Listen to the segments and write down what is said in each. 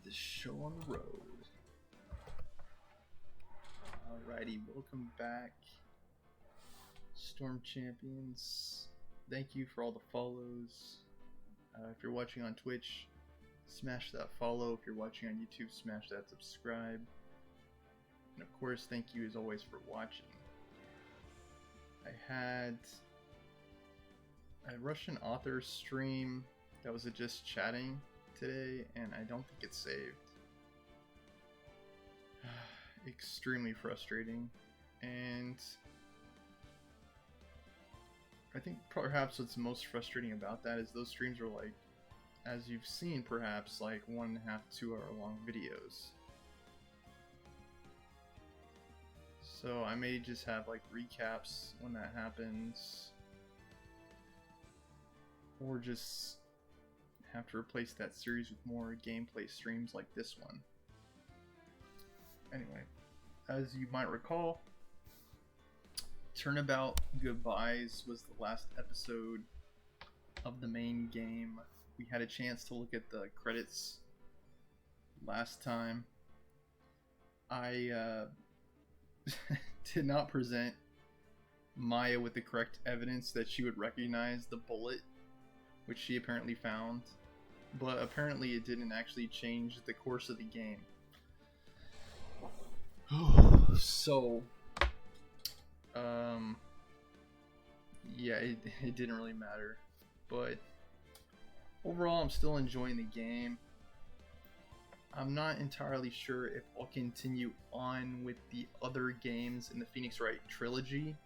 this show on the road. Alrighty, welcome back, Storm Champions. Thank you for all the follows. If you're watching on Twitch, smash that follow. If you're watching on YouTube, smash that subscribe. And of course, thank you as always for watching. I had a Russian author stream that was just chatting today, and I don't think it's saved. Extremely frustrating, and I think perhaps what's most frustrating about that is those streams are like, as you've seen, perhaps like 1.5 to 2 hour long videos. So I may just have like recaps when that happens, or just have to replace that series with more gameplay streams like this one. Anyway, as you might recall, Turnabout Goodbyes was the last episode of the main game. We had a chance to look at the credits last time. I did not present Maya with the correct evidence that she would recognize the bullet, which she apparently found, but apparently it didn't actually change the course of the game. So, yeah, it didn't really matter, but overall I'm still enjoying the game. I'm not entirely sure if I'll continue on with the other games in the Phoenix Wright trilogy.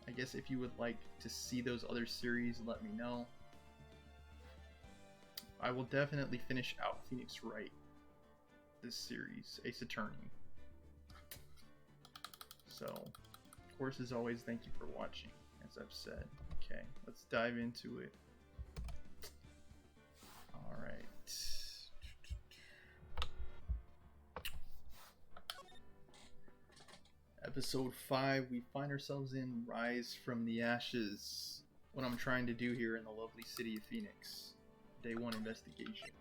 I guess if you would like to see those other series, let me know. I will definitely finish out Phoenix Wright this series, Ace Attorney. So, of course, as always, thank you for watching, as I've said. Okay, let's dive into it. Alright. Episode 5, we find ourselves in Rise from the Ashes. What I'm trying to do here in the lovely city of Phoenix. Day 1 investigation.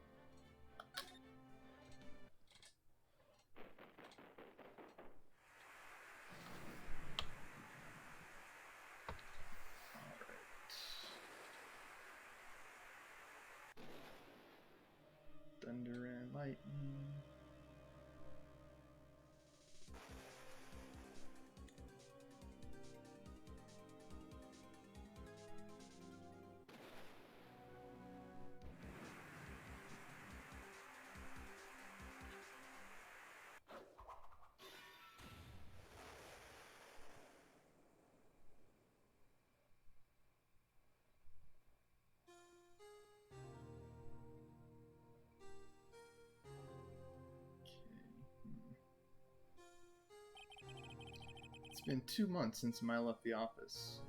Thunder and lightning. It's been 2 months since Maya left the office.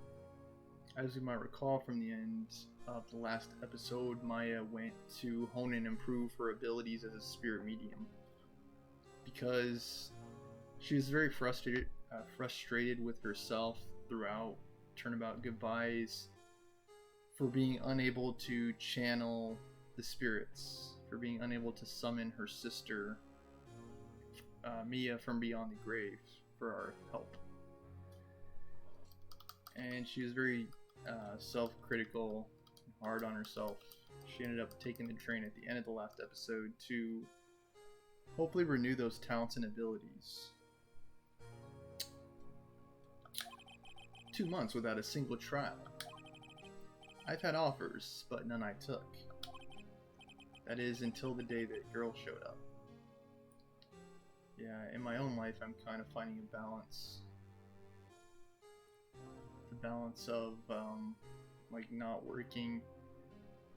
As you might recall from the end of the last episode, Maya went to hone and improve her abilities as a spirit medium because she was very frustrated with herself throughout Turnabout Goodbyes for being unable to channel the spirits, for being unable to summon her sister Mia from beyond the grave for our help. And she was very self-critical, hard on herself. She ended up taking the train at the end of the last episode to hopefully renew those talents and abilities. 2 months without a single trial. I've had offers, but none I took. That is, until the day that girl showed up. Yeah, in my own life, I'm kind of finding a balance. The balance of, like, not working.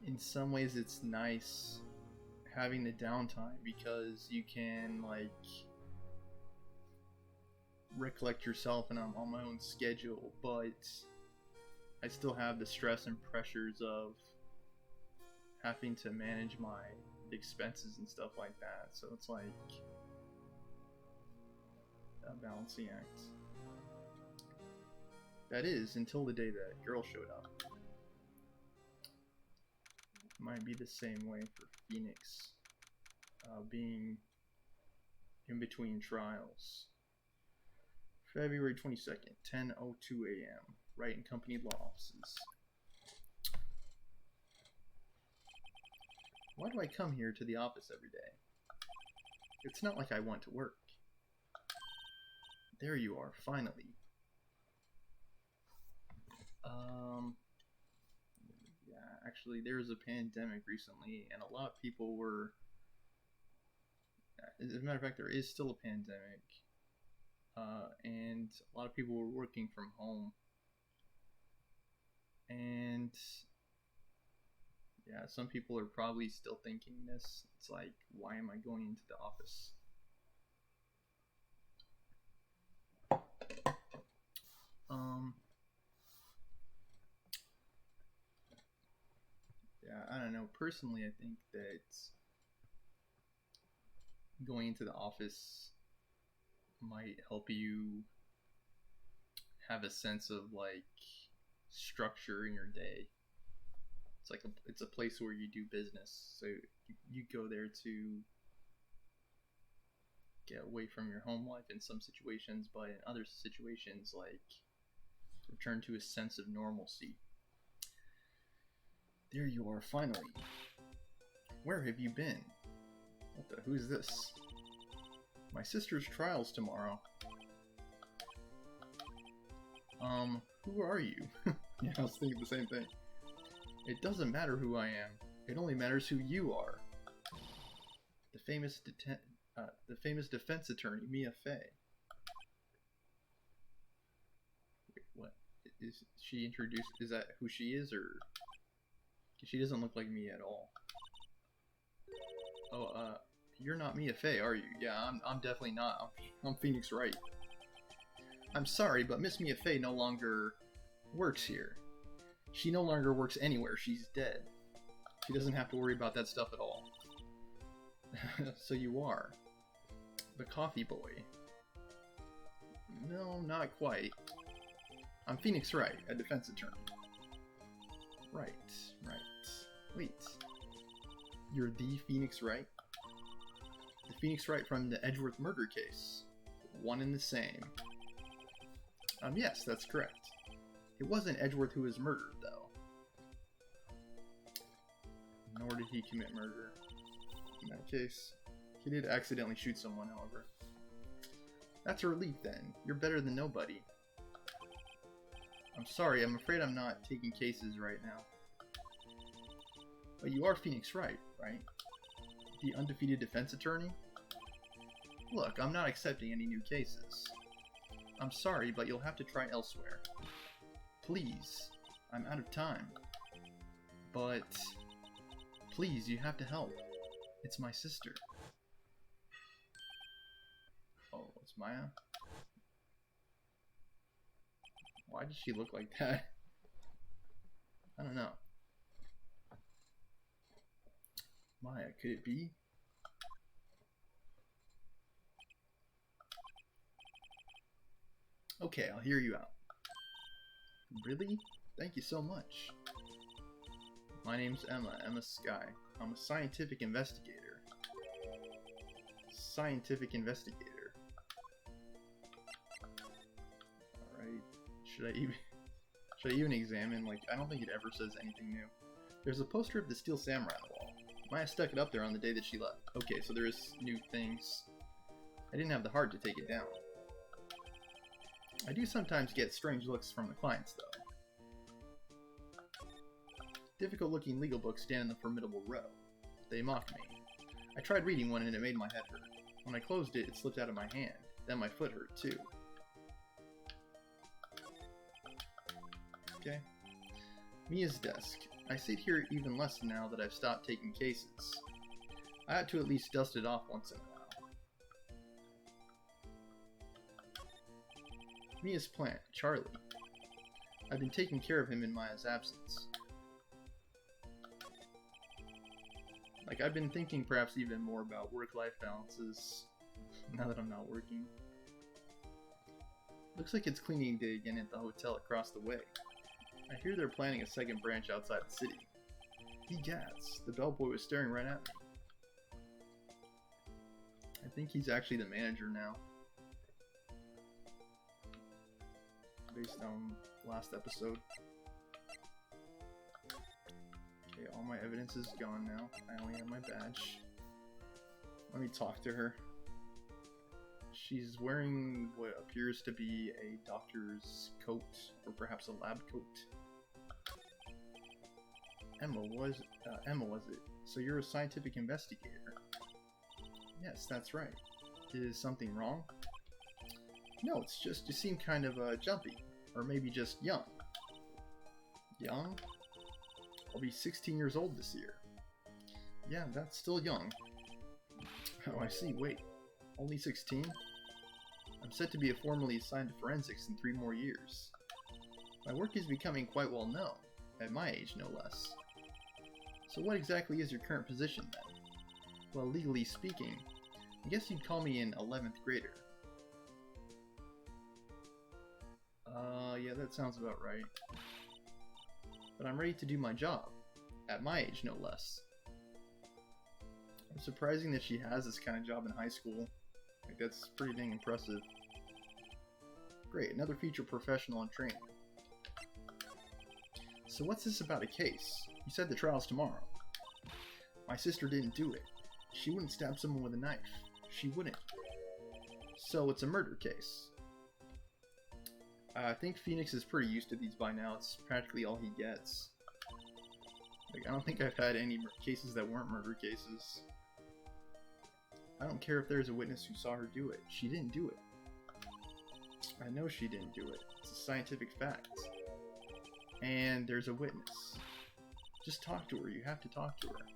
In some ways, it's nice having the downtime because you can, like, recollect yourself and I'm on my own schedule, but I still have the stress and pressures of having to manage my expenses and stuff like that. So it's like a balancing act. That is, until the day that girl showed up. Might be the same way for Phoenix, being in between trials. February 22nd, 10:02 a.m. Wright and Company law offices. Why do I come here to the office every day? It's not like I want to work. There you are, finally. Yeah, actually, there was a pandemic recently, and a lot of people were. As a matter of fact, there is still a pandemic, and a lot of people were working from home. And yeah, some people are probably still thinking this. It's like, why am I going into the office? Yeah, I don't know. Personally, I think that going into the office might help you have a sense of like structure in your day. It's like it's a place where you do business, so you go there to get away from your home life in some situations, but in other situations, like return to a sense of normalcy. There you are, finally. Where have you been? What the? Who's this? My sister's trial's tomorrow. Who are you? Yeah, I was thinking the same thing. It doesn't matter who I am. It only matters who you are. The famous defense attorney, Mia Fey. Wait, what? Is she introduced? Is that who she is, or? She doesn't look like me at all. Oh, you're not Mia Fey, are you? Yeah, I'm definitely not. I'm Phoenix Wright. I'm sorry, but Miss Mia Fey no longer works here. She no longer works anywhere. She's dead. She doesn't have to worry about that stuff at all. So you are. The coffee boy. No, not quite. I'm Phoenix Wright, a defense attorney. Right. Wait. You're the Phoenix Wright? The Phoenix Wright from the Edgeworth murder case. One and the same. Yes, that's correct. It wasn't Edgeworth who was murdered, though. Nor did he commit murder. In that case, he did accidentally shoot someone, however. That's a relief, then. You're better than nobody. I'm sorry, I'm afraid I'm not taking cases right now. But you are Phoenix Wright, right? The undefeated defense attorney? Look, I'm not accepting any new cases. I'm sorry, but you'll have to try elsewhere. Please, I'm out of time. But, please, you have to help. It's my sister. Oh, it's Maya? Why does she look like that? I don't know. Maya, could it be? Okay, I'll hear you out. Really? Thank you so much. My name's Emma Sky. I'm a scientific investigator. Alright. Should I even examine? Like, I don't think it ever says anything new. There's a poster of the Steel Samurai on the wall. Maya stuck it up there on the day that she left. Okay, so there is new things. I didn't have the heart to take it down. I do sometimes get strange looks from the clients, though. Difficult-looking legal books stand in the formidable row. They mock me. I tried reading one and it made my head hurt. When I closed it, it slipped out of my hand. Then my foot hurt, too. Okay. Mia's desk. I sit here even less now that I've stopped taking cases. I ought to at least dust it off once in a while. Mia's plant, Charlie. I've been taking care of him in Maya's absence. Like, I've been thinking perhaps even more about work-life balances now that I'm not working. Looks like it's cleaning day again at the hotel across the way. I hear they're planning a second branch outside the city. Egats, the bellboy was staring right at me. I think he's actually the manager now. Based on last episode. Okay, all my evidence is gone now. I only have my badge. Let me talk to her. She's wearing what appears to be a doctor's coat, or perhaps a lab coat. Emma, was it? So you're a scientific investigator? Yes, that's right. Is something wrong? No, it's just you seem kind of jumpy, or maybe just young. Young? I'll be 16 years old this year. Yeah, that's still young. Oh, I see. Wait, only 16? I'm set to be formally assigned to forensics in 3 more years. My work is becoming quite well known, at my age no less. So what exactly is your current position then? Well, legally speaking, I guess you'd call me an 11th grader. Yeah, that sounds about right. But I'm ready to do my job, at my age no less. It's surprising that she has this kind of job in high school. Like, that's pretty dang impressive. Great, another future professional in training. So what's this about a case? You said the trial's tomorrow. My sister didn't do it. She wouldn't stab someone with a knife. She wouldn't. So it's a murder case. I think Phoenix is pretty used to these by now. It's practically all he gets. Like, I don't think I've had any cases that weren't murder cases. I don't care if there's a witness who saw her do it. She didn't do it. I know she didn't do it. It's a scientific fact. And there's a witness. Just talk to her. You have to talk to her.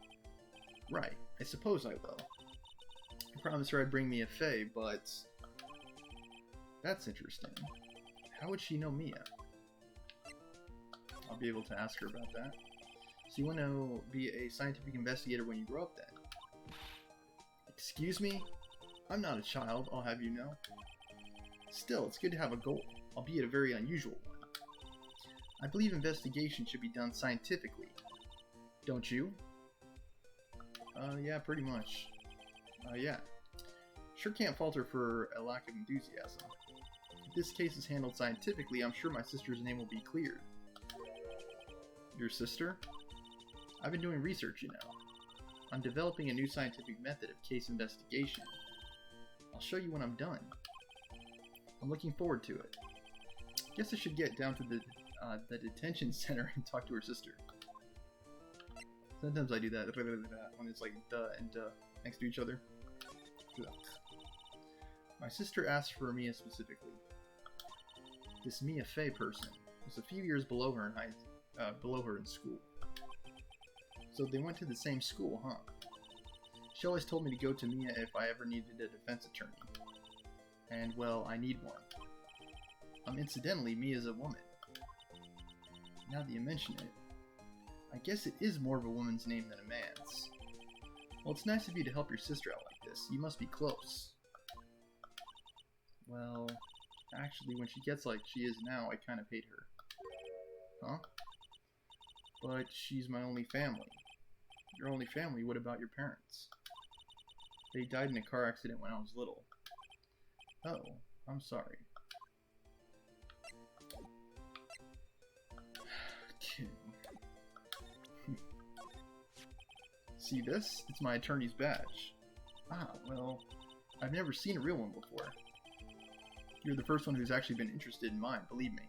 Right. I suppose I will. I promised her I'd bring Mia Fey, but... That's interesting. How would she know Mia? I'll be able to ask her about that. So you want to be a scientific investigator when you grow up then? Excuse me? I'm not a child, I'll have you know. Still, it's good to have a goal, albeit a very unusual one. I believe investigation should be done scientifically. Don't you? Yeah, pretty much. Yeah. Sure can't fault her for a lack of enthusiasm. If this case is handled scientifically, I'm sure my sister's name will be cleared. Your sister? I've been doing research, you know. I'm developing a new scientific method of case investigation. I'll show you when I'm done. I'm looking forward to it. Guess I should get down to the detention center and talk to her sister. Sometimes I do that when it's like duh and duh next to each other. My sister asked for Mia specifically. This Mia Fey person was a few years below her in school. So they went to the same school, huh? She always told me to go to Mia if I ever needed a defense attorney. And, well, I need one. Incidentally, Mia's a woman. Now that you mention it, I guess it is more of a woman's name than a man's. Well, it's nice of you to help your sister out like this. You must be close. Well, actually, when she gets like she is now, I kind of hate her. Huh? But she's my only family. Your only family? What about your parents? They died in a car accident when I was little. Oh, I'm sorry. Okay. See this? It's my attorney's badge. Ah, well, I've never seen a real one before. You're the first one who's actually been interested in mine, believe me.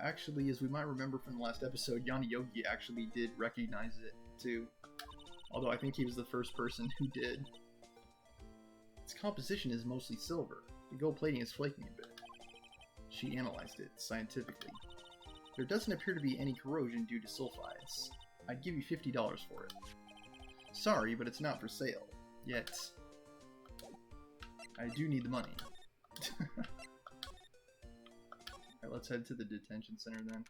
Actually, as we might remember from the last episode, Yana Yogi actually did recognize it, too. Although I think he was the first person who did. Its composition is mostly silver. The gold plating is flaking a bit. She analyzed it scientifically. There doesn't appear to be any corrosion due to sulfides. I'd give you $50 for it. Sorry, but it's not for sale. Yet. I do need the money. Alright, let's head to the detention center then.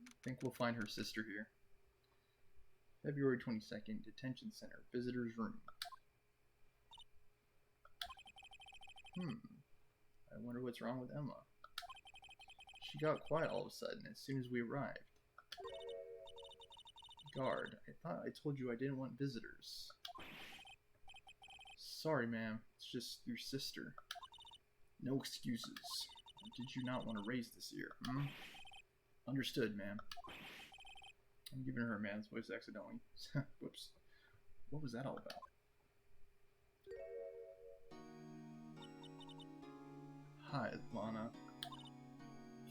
I think we'll find her sister here. February 22nd, detention center, visitor's room. I wonder what's wrong with Emma. She got quiet all of a sudden as soon as we arrived. Guard, I thought I told you I didn't want visitors. Sorry, ma'am. It's just your sister. No excuses. Did you not want to raise this ear, hmm? Understood, ma'am. I'm giving her a man's voice accidentally. Whoops. What was that all about? Hi, Lana.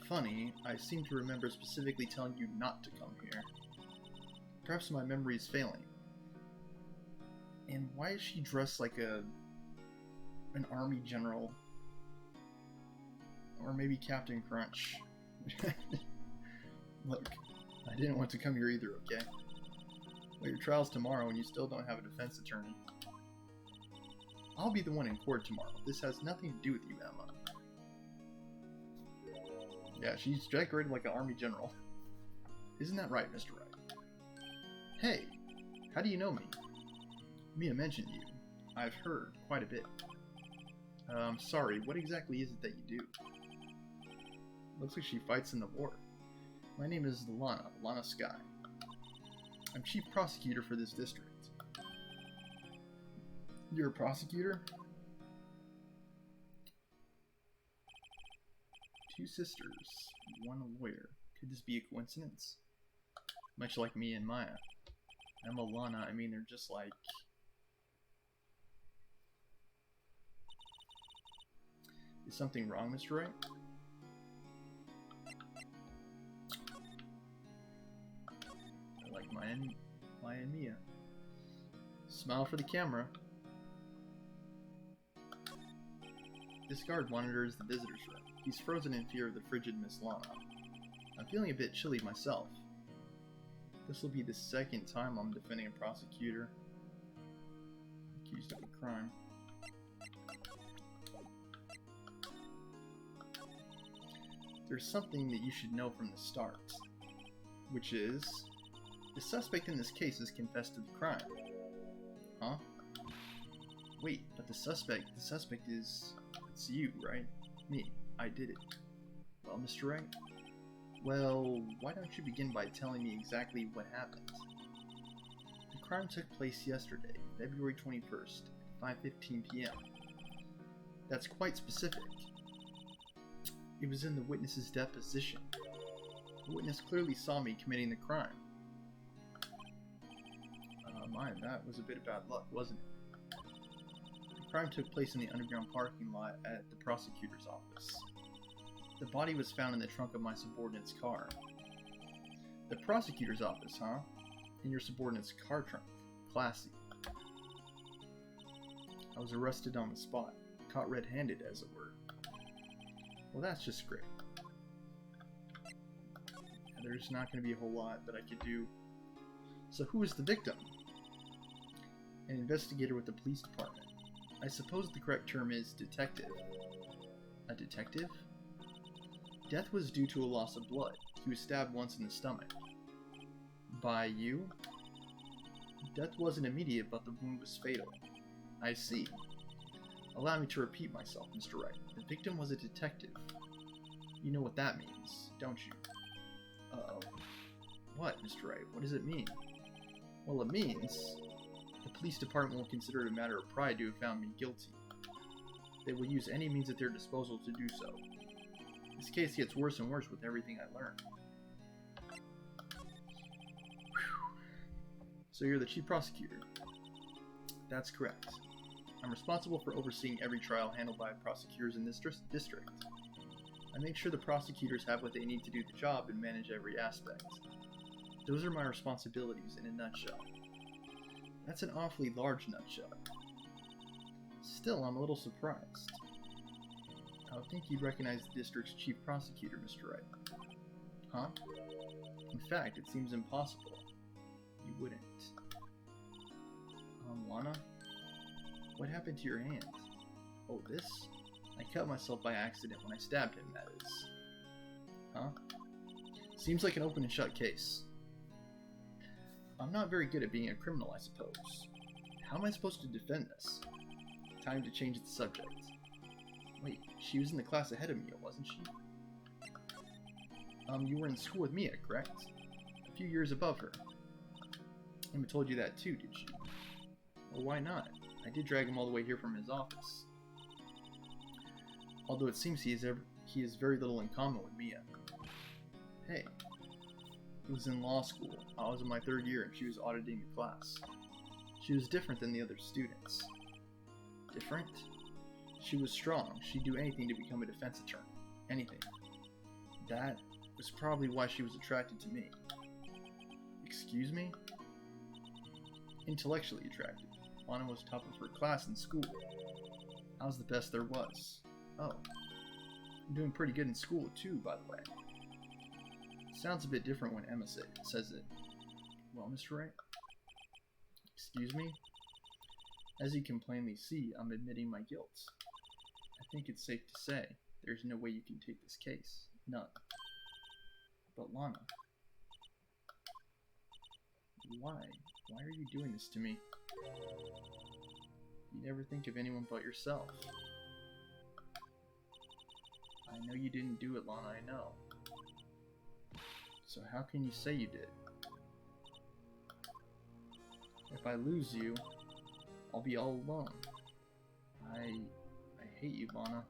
Funny, I seem to remember specifically telling you not to come here. Perhaps my memory is failing. And why is she dressed like an army general? Or maybe Captain Crunch. Look, I didn't want to come here either, okay? Well, your trial's tomorrow and you still don't have a defense attorney. I'll be the one in court tomorrow. This has nothing to do with you, Emma. Yeah, she's decorated like an army general. Isn't that right, Mr. Wright? Hey, how do you know me? Mia mentioned you. I've heard quite a bit. Sorry, what exactly is it that you do? Looks like she fights in the war. My name is Lana Sky. I'm chief prosecutor for this district. You're a prosecutor? Two sisters, one a lawyer. Could this be a coincidence? Much like me and Maya. Emma, Lana, I mean, they're just like... Is something wrong, Mr. Wright? I like Maya and Mia. Smile for the camera. This guard monitors the visitor's room. He's frozen in fear of the frigid Miss Lana. I'm feeling a bit chilly myself. This will be the second time I'm defending a prosecutor accused of a crime. There's something that you should know from the start, which is the suspect in this case has confessed to the crime. Huh? Wait, but the suspect is... It's you, right? Me. I did it. Well, Mr. Wright? Well, why don't you begin by telling me exactly what happened? The crime took place yesterday, February 21st, at 5:15 p.m. That's quite specific. It was in the witness's deposition. The witness clearly saw me committing the crime. That was a bit of bad luck, wasn't it? The crime took place in the underground parking lot at the prosecutor's office. The body was found in the trunk of my subordinate's car. The prosecutor's office, huh? In your subordinate's car trunk. Classy. I was arrested on the spot. Caught red-handed, as it were. Well, that's just great. There's not going to be a whole lot that I could do. So who is the victim? An investigator with the police department. I suppose the correct term is detective. A detective? Death was due to a loss of blood. He was stabbed once in the stomach. By you? Death wasn't immediate, but the wound was fatal. I see. Allow me to repeat myself, Mr. Wright. The victim was a detective. You know what that means, don't you? Uh-oh. What, Mr. Wright? What does it mean? Well, it means the police department will consider it a matter of pride to have found me guilty. They will use any means at their disposal to do so. This case gets worse and worse with everything I learn. Whew. So you're the chief prosecutor? That's correct. I'm responsible for overseeing every trial handled by prosecutors in this district. I make sure the prosecutors have what they need to do the job and manage every aspect. Those are my responsibilities in a nutshell. That's an awfully large nutshell. Still, I'm a little surprised. I would think you'd recognize the district's chief prosecutor, Mr. Wright. Huh? In fact, it seems impossible. You wouldn't. Lana? What happened to your hand? Oh, this? I cut myself by accident when I stabbed him, that is. Huh? Seems like an open and shut case. I'm not very good at being a criminal, I suppose. How am I supposed to defend this? Time to change the subject. Wait, she was in the class ahead of Mia, wasn't she? You were in school with Mia, correct? A few years above her. Emma told you that too, did she? Well, why not? I did drag him all the way here from his office. Although it seems he has very little in common with Mia. Hey, he was in law school. I was in my 3rd year and she was auditing the class. She was different than the other students. Different? She was strong. She'd do anything to become a defense attorney. Anything. That was probably why she was attracted to me. Excuse me? Intellectually attracted. Lana was top of her class in school. I was the best there was. Oh. I'm doing pretty good in school too, by the way. Sounds a bit different when Emma says it. Well, Mr. Wright? Excuse me? As you can plainly see, I'm admitting my guilt. I think it's safe to say there's no way you can take this case. None. But Lana... Why? Why are you doing this to me? You never think of anyone but yourself. I know you didn't do it, Lana, I know. So how can you say you did? If I lose you, I'll be all alone. I hate you, Lana.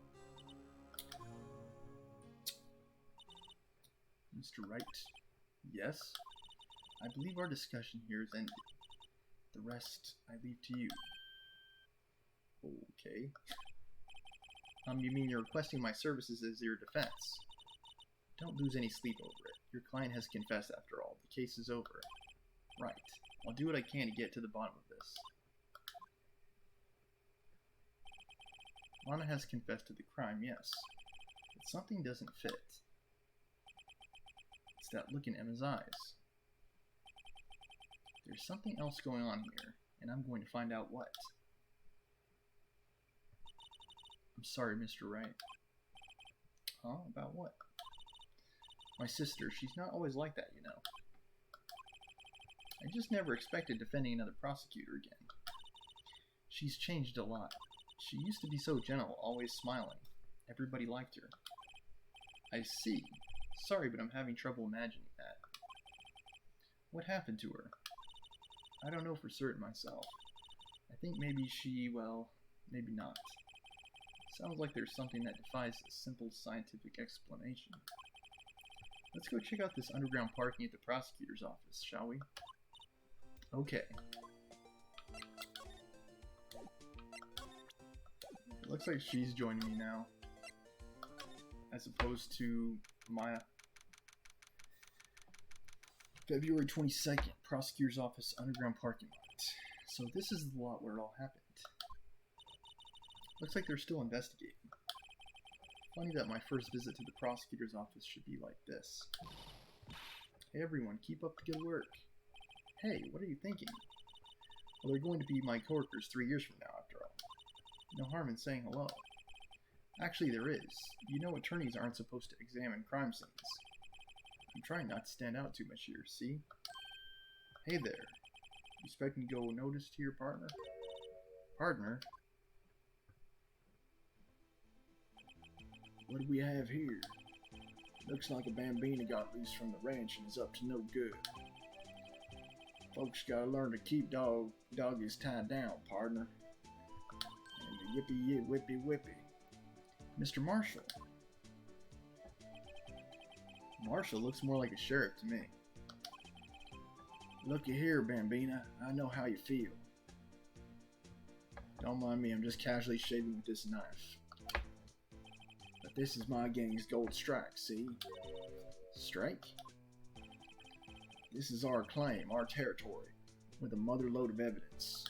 Mr. Wright? Yes? I believe our discussion here is ended. The rest I leave to you. Okay. You mean you're requesting my services as your defense? Don't lose any sleep over it. Your client has confessed after all. The case is over. Right. I'll do what I can to get to the bottom of this. Lana has confessed to the crime, yes. But something doesn't fit. It's that look in Emma's eyes. There's something else going on here, and I'm going to find out what. I'm sorry, Mr. Wright. Huh? About what? My sister, she's not always like that, you know. I just never expected defending another prosecutor again. She's changed a lot. She used to be so gentle, always smiling. Everybody liked her. I see. Sorry, but I'm having trouble imagining that. What happened to her? I don't know for certain myself. I think maybe she, well, maybe not. Sounds like there's something that defies a simple scientific explanation. Let's go check out this underground parking at the prosecutor's office, shall we? Okay. It looks like she's joining me now, as opposed to Maya. February 22nd, prosecutor's office, underground parking lot. So this is the lot where it all happened. Looks like they're still investigating. Funny that my first visit to the prosecutor's office should be like this. Hey everyone, keep up the good work. Hey, what are you thinking? Well, they're going to be my coworkers 3 years from now, after all. No harm in saying hello. Actually, there is. You know attorneys aren't supposed to examine crime scenes. I'm trying not to stand out too much here, see? Hey there. You expecting to go notice to your partner? Partner? What do we have here? Looks like a bambina got loose from the ranch and is up to no good. Folks gotta learn to keep doggies tied down, partner. And the yippee whippy whippy. Mr. Marshall. Marshall looks more like a sheriff to me. Looky here, Bambina. I know how you feel. Don't mind me, I'm just casually shaving with this knife. But this is my gang's gold strike, see? Strike? This is our claim, our territory, with a mother load of evidence.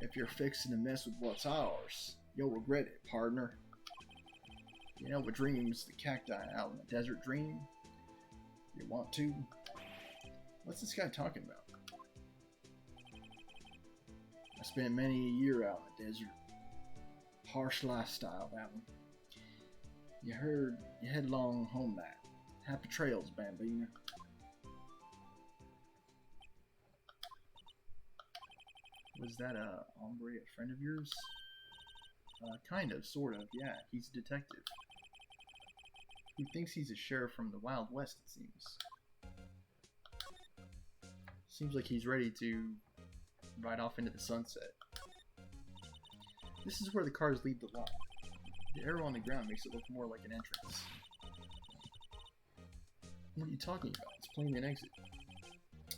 If you're fixing to mess with what's ours, you'll regret it, partner. You know what dreams the cacti out in the desert dream? You want to? What's this guy talking about? I spent many a year out in the desert. Harsh lifestyle, that one. You headlong home that. Happy trails, Bambina. Was that a hombre, a friend of yours? Kind of, sort of, yeah. He's a detective. Who thinks he's a sheriff from the Wild West, it seems. Seems like he's ready to ride off into the sunset. This is where the cars leave the lot. The arrow on the ground makes it look more like an entrance. What are you talking about? It's plainly an exit.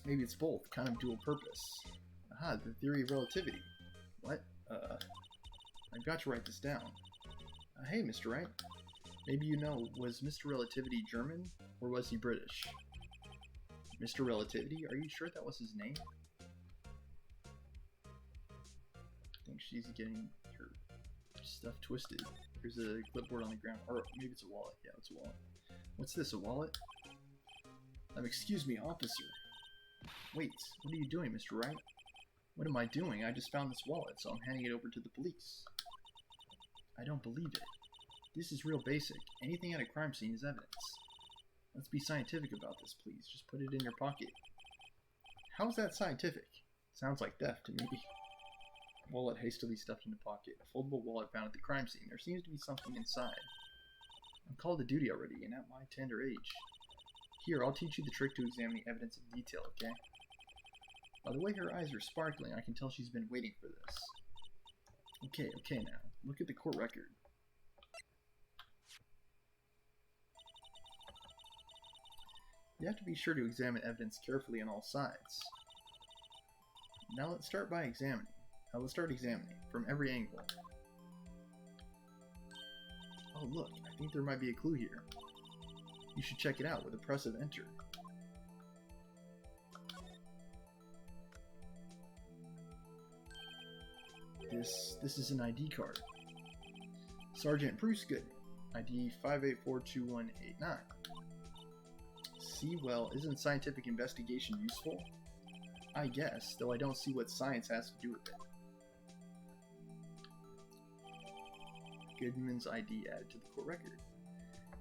Maybe it's both, kind of dual purpose. Aha, the theory of relativity. What? I've got to write this down. Hey, Mr. Wright. Maybe you know, was Mr. Relativity German, or was he British? Mr. Relativity? Are you sure that was his name? I think she's getting her stuff twisted. There's a clipboard on the ground, or maybe it's a wallet. Yeah, it's a wallet. What's this, a wallet? Excuse me, officer. Wait, what are you doing, Mr. Wright? What am I doing? I just found this wallet, so I'm handing it over to the police. I don't believe it. This is real basic. Anything at a crime scene is evidence. Let's be scientific about this, please. Just put it in your pocket. How's that scientific? Sounds like theft to me. Wallet hastily stuffed in the pocket. A foldable wallet found at the crime scene. There seems to be something inside. I'm called to duty already, and at my tender age. Here, I'll teach you the trick to examining evidence in detail, okay? By the way her eyes are sparkling, I can tell she's been waiting for this. Okay now. Look at the court record. You have to be sure to examine evidence carefully on all sides. Now let's start examining from every angle. Oh look, I think there might be a clue here. You should check it out with a press of enter. This is an ID card. Sergeant Bruce Goodman, ID 5842189. See, well, isn't scientific investigation useful? I guess, though I don't see what science has to do with it. Goodman's ID added to the court record.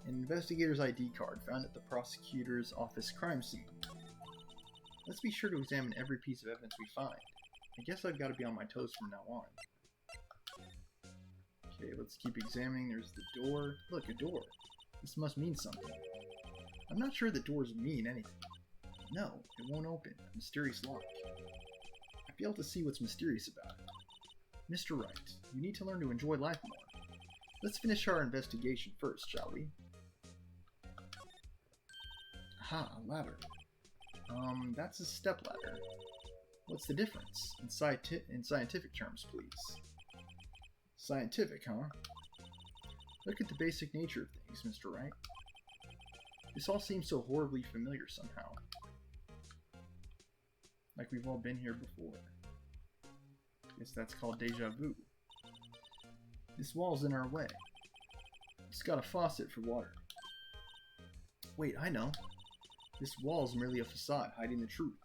An investigator's ID card found at the prosecutor's office crime scene. Let's be sure to examine every piece of evidence we find. I guess I've got to be on my toes from now on. Okay, let's keep examining. There's the door. Look, a door. This must mean something. I'm not sure the doors mean anything. No, it won't open. A mysterious lock. I fail to see what's mysterious about it. Mr. Wright, you need to learn to enjoy life more. Let's finish our investigation first, shall we? Aha, a ladder. That's a step ladder. What's the difference? In scientific terms, please. Scientific, huh? Look at the basic nature of things, Mr. Wright. This all seems so horribly familiar somehow. Like we've all been here before. Guess that's called deja vu. This wall's in our way. It's got a faucet for water. Wait, I know. This wall's merely a facade hiding the truth.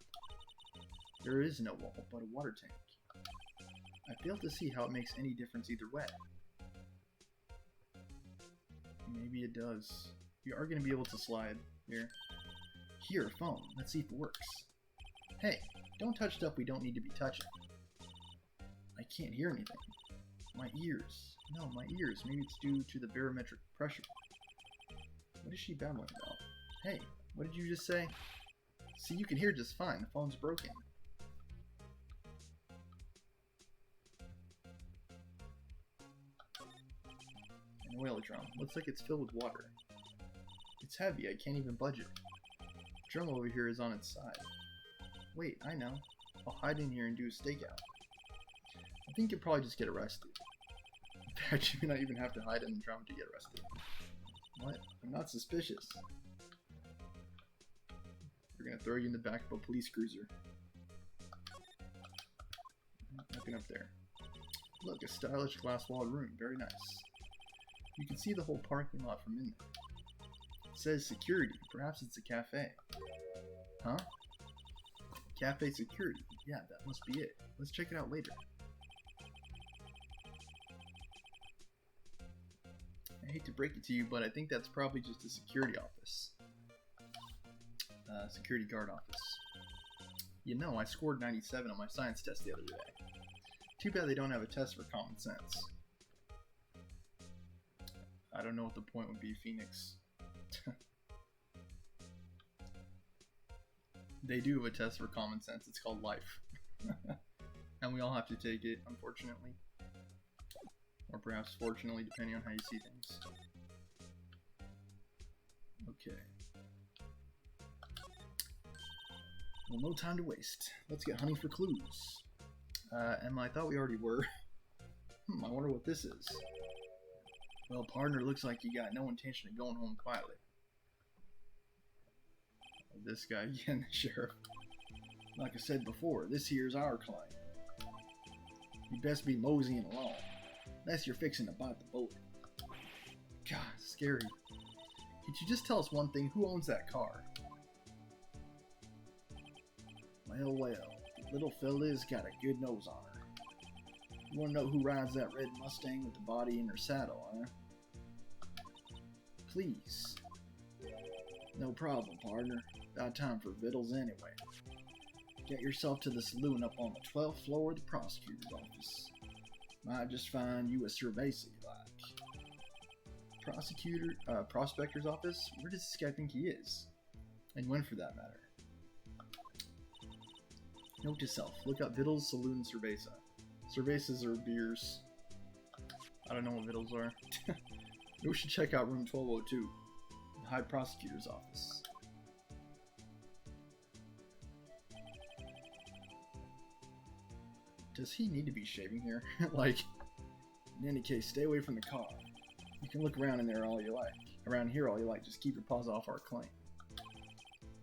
There is no wall, but a water tank. I fail to see how it makes any difference either way. Maybe it does. We are going to be able to slide here. Here, phone. Let's see if it works. Hey, don't touch stuff we don't need to be touching. I can't hear anything. My ears. No, my ears. Maybe it's due to the barometric pressure. What is she babbling about? Hey, what did you just say? See, you can hear just fine. The phone's broken. An oil drum. Looks like it's filled with water. It's heavy. I can't even budge it. The drum over here is on its side. Wait, I know. I'll hide in here and do a stakeout. I think you'll probably just get arrested. In fact, you may not even have to hide in the drum to get arrested. What? I'm not suspicious. We're gonna throw you in the back of a police cruiser. Nothing up there. Look, a stylish glass-walled room. Very nice. You can see the whole parking lot from in there. It says security. Perhaps it's a cafe. Huh? Cafe security. Yeah, that must be it. Let's check it out later. I hate to break it to you, but I think that's probably just a security office. Security guard office. You know, I scored 97 on my science test the other day. Too bad they don't have a test for common sense. I don't know what the point would be, Phoenix. They do have a test for common sense. It's called life. And we all have to take it, unfortunately. Or perhaps fortunately, depending on how you see things. Okay. Well, no time to waste. Let's get hunting for clues. Emma, I thought we already were. I wonder what this is. Well, partner, looks like you got no intention of going home quietly. This guy again, the sheriff. Like I said before, this here's our client. You best be moseying along, unless you're fixing to bite the bullet. God, scary. Could you just tell us one thing? Who owns that car? Well, the little fella's got a good nose on her. You wanna know who rides that red Mustang with the body in her saddle, huh? Please. No problem, partner. Got time for victuals anyway. Get yourself to the saloon up on the 12th floor of the prosecutor's office. Might just find you a cerveza you like. Prospector's office? Where does this guy think he is? And when, for that matter? Note to self, look up Vittles, Saloon, Cerveza. Cervezas are beers. I don't know what Vittles are. We should check out room 1202, the High Prosecutor's office. Does he need to be shaving here? Like, in any case, stay away from the car. You can look around in there all you like. Around here all you like, just keep your paws off our claim.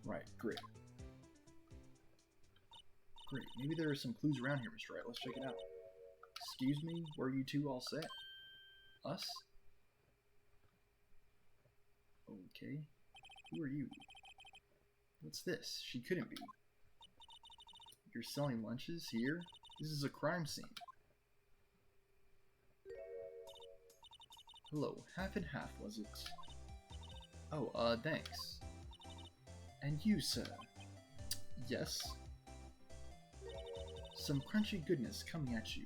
Right, great. Great, maybe there are some clues around here, Mr. Wright. Let's check it out. Excuse me, were you two all set? Us? Okay. Who are you? What's this? She couldn't be. You're selling lunches here? This is a crime scene. Hello, half and half, was it? Oh, thanks. And you, sir? Yes? Some crunchy goodness coming at you.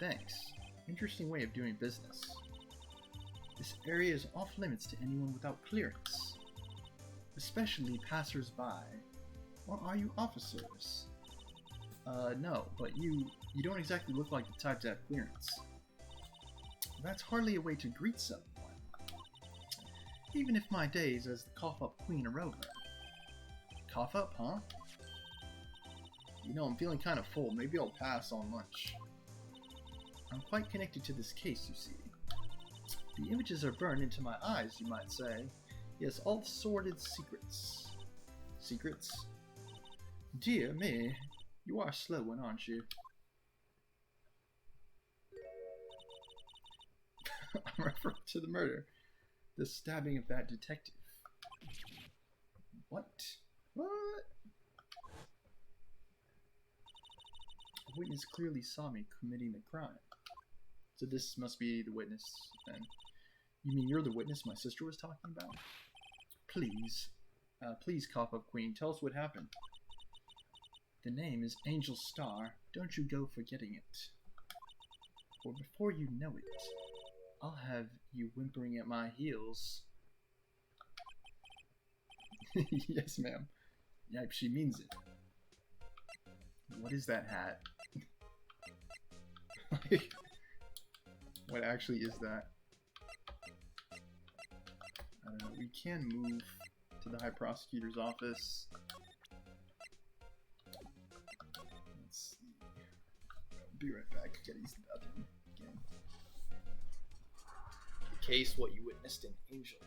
Thanks. Interesting way of doing business. This area is off limits to anyone without clearance. Especially passers-by. Or are you officers? No, but you don't exactly look like the type to have clearance. That's hardly a way to greet someone. Even if my days as the cough-up queen are over. Cough up, huh? You know, I'm feeling kind of full. Maybe I'll pass on lunch. I'm quite connected to this case, you see. The images are burned into my eyes, you might say. Yes, all the sordid secrets. Secrets? Dear me, you are a slow one, aren't you? I'm referring to the murder. The stabbing of that detective. What? What? A witness clearly saw me committing the crime. So this must be the witness, then. You mean you're the witness my sister was talking about? Please. Please, Cough-Up Queen, tell us what happened. The name is Angel Star. Don't you go forgetting it. For before you know it, I'll have you whimpering at my heels. Yes, ma'am. Yep, she means it. What is that hat? Like, what actually is that? I don't know. We can move to the High Prosecutor's office. Let's see. I'll be right back. Gotta use the bathroom again. The case, what you witnessed in Angel.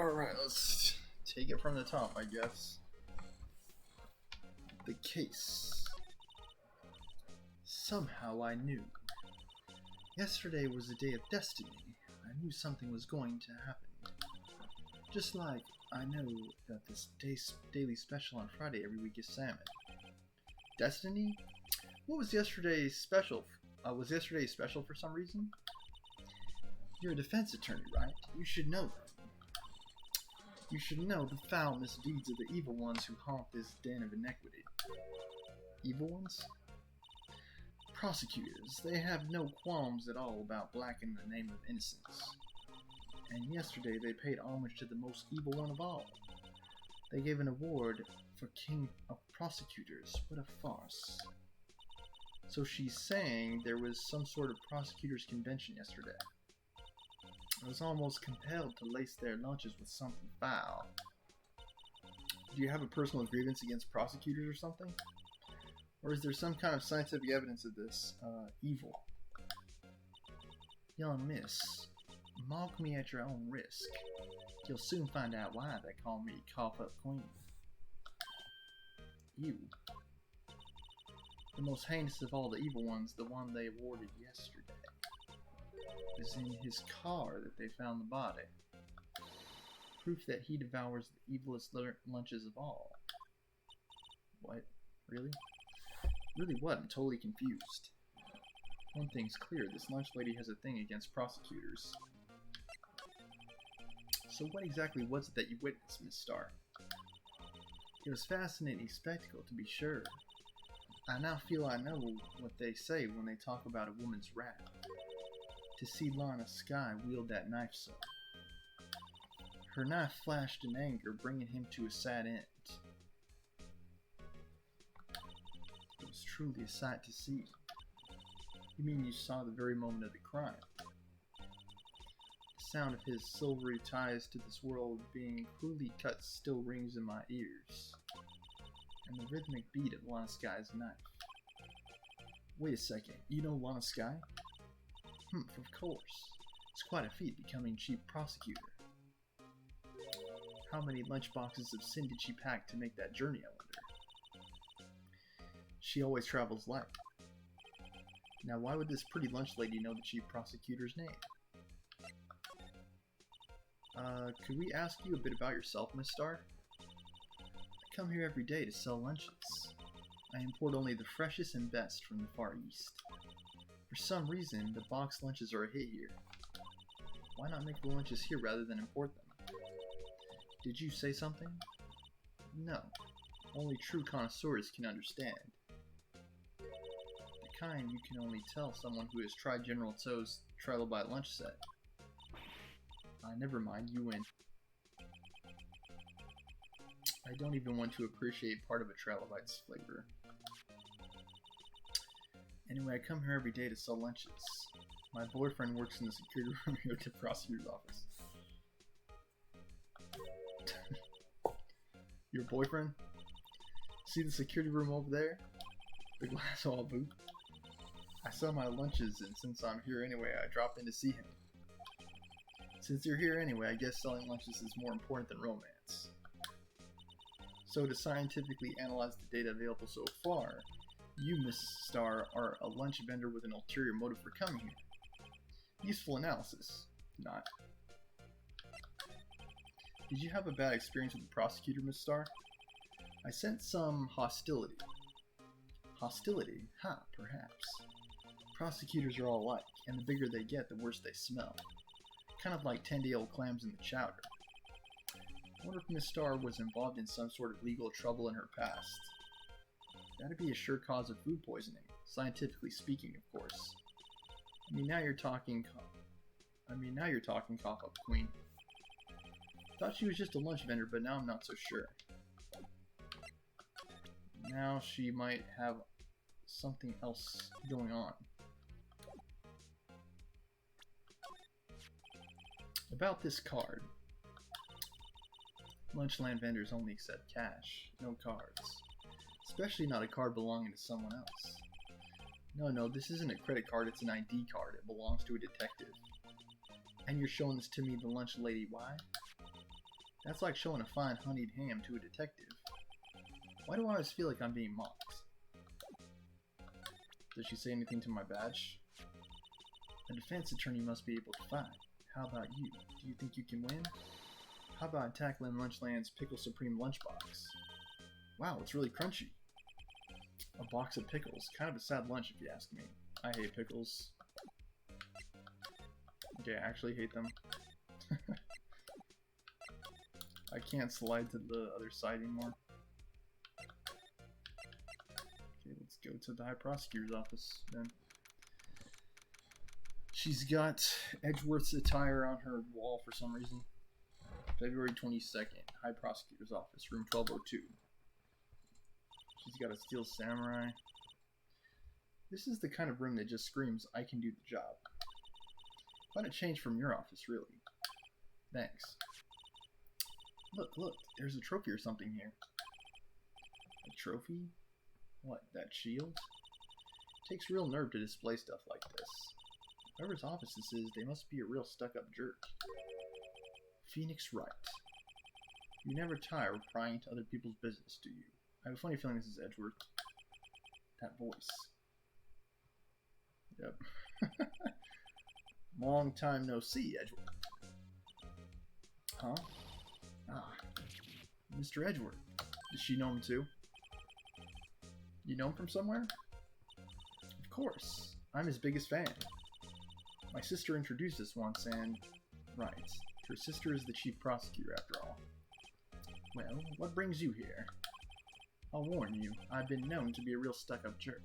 Alright, let's take it from the top, I guess. The case. Somehow I knew. Yesterday was a day of destiny. I knew something was going to happen. Just like I know that this daily special on Friday every week is salmon. Destiny? What was yesterday's special? Was yesterday special for some reason? You're a defense attorney, right? You should know that. You should know the foul misdeeds of the evil ones who haunt this den of iniquity. Evil ones? Prosecutors. They have no qualms at all about blackening the name of innocence. And yesterday they paid homage to the most evil one of all. They gave an award for King of Prosecutors. What a farce. So she's saying there was some sort of prosecutors' convention yesterday. I was almost compelled to lace their lunches with something foul. Do you have a personal grievance against prosecutors or something? Or is there some kind of scientific evidence of this evil? Young miss, mock me at your own risk. You'll soon find out why they call me Cough-Up Queen. You. The most heinous of all the evil ones, the one they awarded yesterday, is in his car that they found the body. Proof that he devours the evilest lunches of all. What? Really? Really what? I'm totally confused. One thing's clear, this lunch lady has a thing against prosecutors. So what exactly was it that you witnessed, Miss Starr? It was a fascinating spectacle, to be sure. I now feel I know what they say when they talk about a woman's wrath. To see Lana Skye wield that knife so. Her knife flashed in anger, bringing him to a sad end. It was truly a sight to see. You mean you saw the very moment of the crime? The sound of his silvery ties to this world being cruelly cut still rings in my ears. And the rhythmic beat of Lana Skye's knife. Wait a second, you know Lana Skye? Of course. It's quite a feat becoming chief prosecutor. How many lunchboxes of sin did she pack to make that journey, I wonder? She always travels light. Now why would this pretty lunch lady know the chief prosecutor's name? Could we ask you a bit about yourself, Miss Starr? I come here every day to sell lunches. I import only the freshest and best from the Far East. For some reason, the boxed lunches are a hit here. Why not make the lunches here rather than import them? Did you say something? No. Only true connoisseurs can understand. The kind you can only tell someone who has tried General Tso's trilobite lunch set. Never mind, you win. I don't even want to appreciate part of a trilobite's flavor. Anyway, I come here every day to sell lunches. My boyfriend works in the security room here at the prosecutor's office. Your boyfriend? See the security room over there? The glass wall booth? I sell my lunches, and since I'm here anyway, I drop in to see him. Since you're here anyway, I guess selling lunches is more important than romance. So to scientifically analyze the data available so far, you, Miss Starr, are a lunch vendor with an ulterior motive for coming here. Useful analysis. Not. Did you have a bad experience with the prosecutor, Miss Starr? I sense some hostility. Hostility? Ha, perhaps. Prosecutors are all alike, and the bigger they get, the worse they smell. Kind of like 10-day-old clams in the chowder. I wonder if Miss Starr was involved in some sort of legal trouble in her past. That'd be a sure cause of food poisoning, scientifically speaking, of course. Now you're talking, Cough-Up Queen. Thought she was just a lunch vendor, but now I'm not so sure. Now she might have something else going on. About this card. Lunchland vendors only accept cash, no cards. Especially not a card belonging to someone else. No, this isn't a credit card, it's an ID card. It belongs to a detective. And you're showing this to me, the lunch lady, why? That's like showing a fine honeyed ham to a detective. Why do I always feel like I'm being mocked? Does she say anything to my badge? A defense attorney must be able to fight. How about you? Do you think you can win? How about tackling Lunchland's Pickle Supreme lunchbox? Wow, it's really crunchy. A box of pickles. Kind of a sad lunch if you ask me. I hate pickles. Okay, I actually hate them. I can't slide to the other side anymore. Okay, let's go to the High Prosecutor's office then. She's got Edgeworth's attire on her wall for some reason. February 22nd, High Prosecutor's office, room 1202. She's got a steel samurai. This is the kind of room that just screams, I can do the job. Quite a change from your office, really. Thanks. Look, there's a trophy or something here. A trophy? What, that shield? Takes real nerve to display stuff like this. Whoever's office this is, they must be a real stuck-up jerk. Phoenix Wright. You never tire of prying into other people's business, do you? I have a funny feeling this is Edgeworth. That voice. Yep. Long time no see, Edgeworth. Huh? Ah. Mr. Edgeworth. Does she know him too? You know him from somewhere? Of course. I'm his biggest fan. My sister introduced us once and... Right. Her sister is the chief prosecutor after all. Well, what brings you here? I'll warn you, I've been known to be a real stuck-up jerk.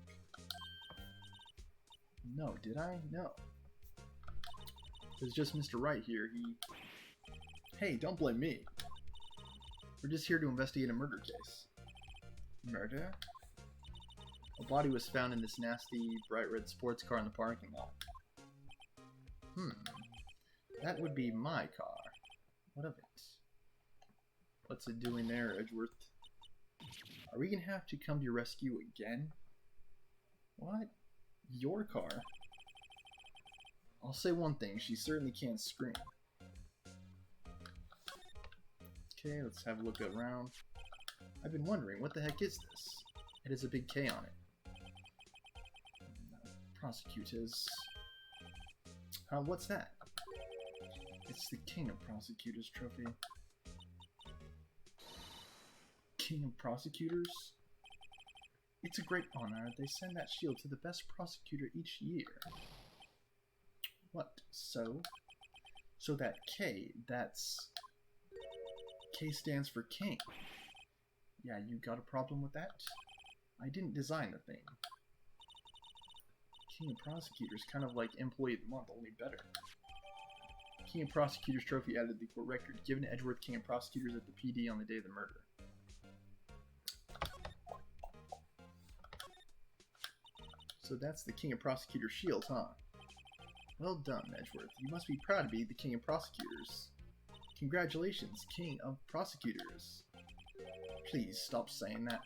No, did I? No. There's just Mr. Wright here, Hey, don't blame me. We're just here to investigate a murder case. Murder? A body was found in this nasty, bright red sports car in the parking lot. That would be my car. What of it? What's it doing there, Edgeworth? Are we gonna have to come to your rescue again? What? Your car? I'll say one thing, she certainly can't scream. Okay, let's have a look around. I've been wondering, what the heck is this? It has a big K on it. Prosecutors. What's that? It's the King of Prosecutors trophy. King of Prosecutors? It's a great honor. They send that shield to the best prosecutor each year. What? So? So that K, that's... K stands for King. Yeah, you got a problem with that? I didn't design the thing. King of Prosecutors, kind of like Employee of the Month, only better. King of Prosecutors trophy added to the court record, given to Edgeworth King of Prosecutors at the PD on the day of the murder. So that's the King of Prosecutors shield, huh? Well done, Edgeworth. You must be proud to be the King of Prosecutors. Congratulations, King of Prosecutors. Please stop saying that.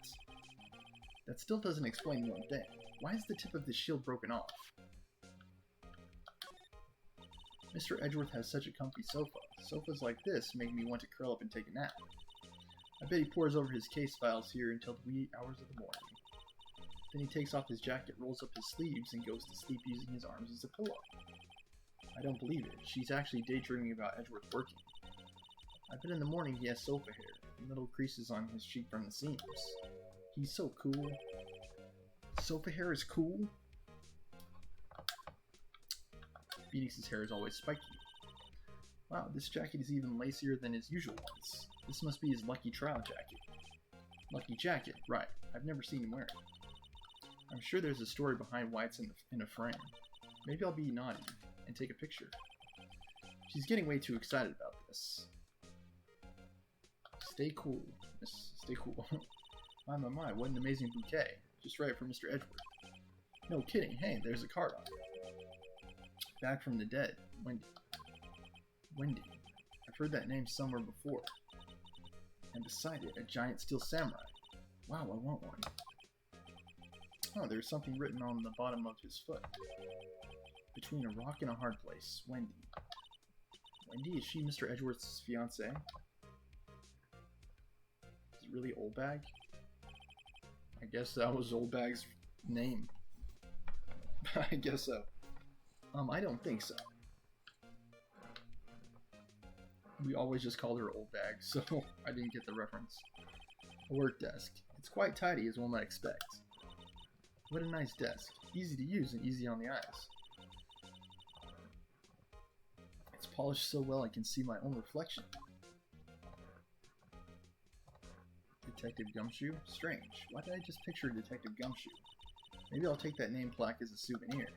That still doesn't explain one thing. Why is the tip of the shield broken off? Mr. Edgeworth has such a comfy sofa. Sofas like this make me want to curl up and take a nap. I bet he pores over his case files here until the wee hours of the morning. Then he takes off his jacket, rolls up his sleeves, and goes to sleep using his arms as a pillow. I don't believe it. She's actually daydreaming about Edgeworth working. I bet in the morning he has sofa hair, little creases on his cheek from the seams. He's so cool. Sofa hair is cool? Phoenix's hair is always spiky. Wow, this jacket is even lacier than his usual ones. This must be his lucky trial jacket. Lucky jacket, right. I've never seen him wear it. I'm sure there's a story behind why it's in a frame. Maybe I'll be naughty and take a picture. She's getting way too excited about this. Stay cool, miss. Stay cool. My, what an amazing bouquet. Just right for Mr. Edgeworth. No kidding. Hey, there's a card on it. Back from the dead. Wendy. Wendy. I've heard that name somewhere before. And beside it, a giant steel samurai. Wow, I want one. Oh, there's something written on the bottom of his foot. Between a rock and a hard place. Wendy. Wendy, is she Mr. Edgeworth's fiancée? really Old Bag? I guess that was Old Bag's name. I guess so. I don't think so. We always just called her Old Bag, so I didn't get the reference. A work desk. It's quite tidy, as one might expect. What a nice desk. Easy to use and easy on the eyes. It's polished so well I can see my own reflection. Detective Gumshoe? Strange. Why did I just picture Detective Gumshoe? Maybe I'll take that name plaque as a souvenir.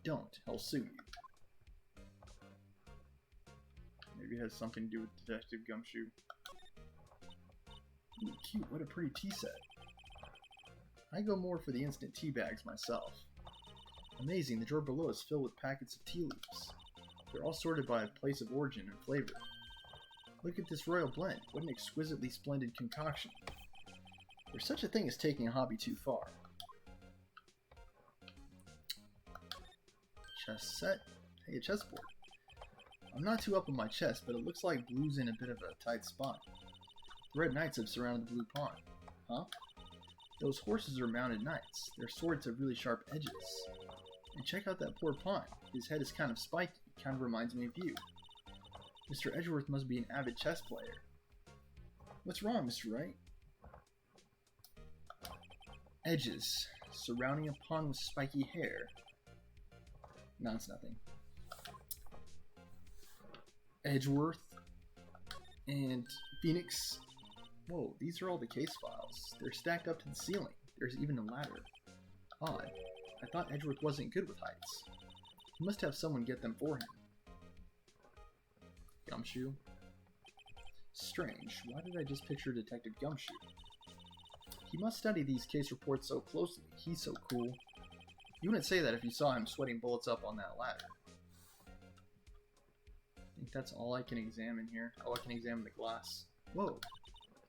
Don't. I'll sue you. Maybe it has something to do with Detective Gumshoe. Ooh, cute. What a pretty tea set. I go more for the instant tea bags myself. Amazing. The drawer below is filled with packets of tea leaves. They're all sorted by place of origin and flavor. Look at this royal blend. What an exquisitely splendid concoction. There's such a thing as taking a hobby too far. Chess set? Hey, a chessboard. I'm not too up on my chess, but it looks like blue's in a bit of a tight spot. The red knights have surrounded the blue pawn. Huh? Those horses are mounted knights. Their swords have really sharp edges. And check out that poor pawn. His head is kind of spiky. Kind of reminds me of you. Mr. Edgeworth must be an avid chess player. What's wrong, Mr. Wright? Edges. Surrounding a pawn with spiky hair. No, it's nothing. Edgeworth and Phoenix. Whoa, these are all the case files. They're stacked up to the ceiling. There's even a ladder. Odd. I thought Edgeworth wasn't good with heights. He must have someone get them for him. Gumshoe. Strange. Why did I just picture Detective Gumshoe? He must study these case reports so closely. He's so cool. You wouldn't say that if you saw him sweating bullets up on that ladder. I think that's all I can examine here. Oh, I can examine the glass. Whoa.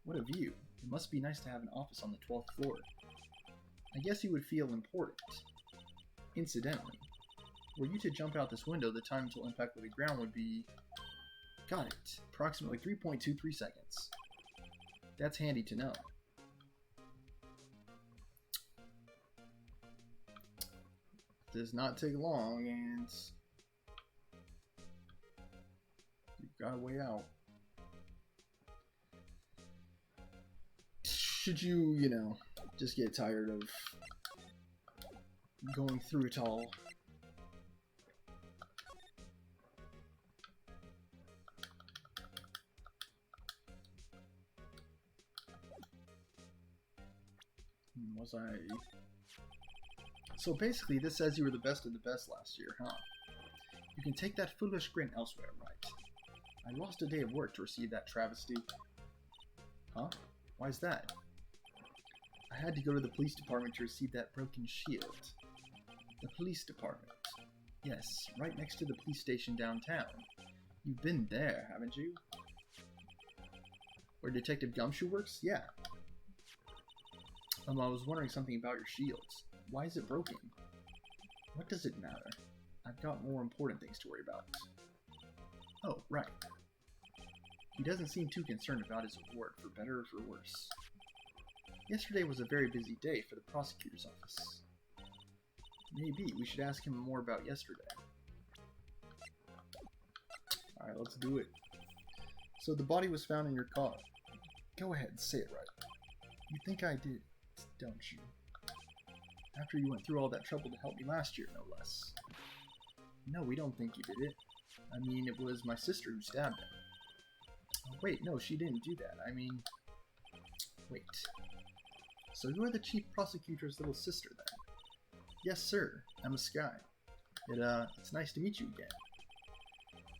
What a view. It must be nice to have an office on the 12th floor. I guess you would feel important. Incidentally, were you to jump out this window, the time until impact with the ground would be... Got it. Approximately 3.23 seconds. That's handy to know. Does not take long, and you've got a way out. Should you, just get tired of going through it all. Was I... So basically, this says you were the best of the best last year, huh? You can take that foolish grin elsewhere, right? I lost a day of work to receive that travesty. Huh? Why's that? I had to go to the police department to receive that broken shield. The police department. Yes, right next to the police station downtown. You've been there, haven't you? Where Detective Gumshoe works? Yeah. I was wondering something about your shields. Why is it broken? What does it matter? I've got more important things to worry about. Oh, right. He doesn't seem too concerned about his award, for better or for worse. Yesterday was a very busy day for the prosecutor's office. Maybe we should ask him more about yesterday. Alright, let's do it. So the body was found in your car. Go ahead, say it right. You think I did, don't you? After you went through all that trouble to help me last year, no less. No, we don't think you did it. I mean, it was my sister who stabbed him. Oh, wait, no, she didn't do that. I mean... Wait. So you are the chief prosecutor's little sister, then? Yes, sir. I'm a Sky. It's nice to meet you again.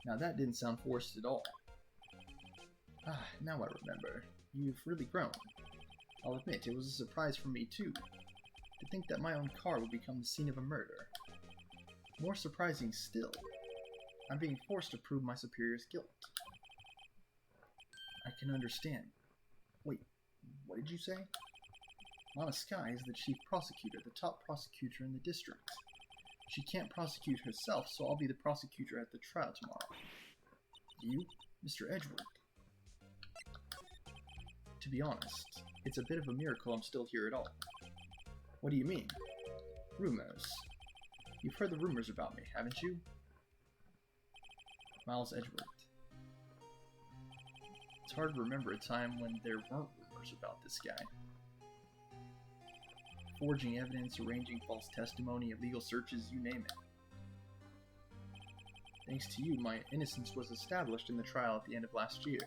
Now that didn't sound forced at all. Ah, now I remember. You've really grown. I'll admit, it was a surprise for me, too. To think that my own car would become the scene of a murder. More surprising still, I'm being forced to prove my superior's guilt. I can understand. Wait, what did you say? Mama Sky is the chief prosecutor, the top prosecutor in the district. She can't prosecute herself, so I'll be the prosecutor at the trial tomorrow. You, Mr. Edgeworth. To be honest, it's a bit of a miracle I'm still here at all. What do you mean? Rumors. You've heard the rumors about me, haven't you? Miles Edgeworth. It's hard to remember a time when there weren't rumors about this guy. Forging evidence, arranging false testimony, illegal searches, you name it. Thanks to you, my innocence was established in the trial at the end of last year.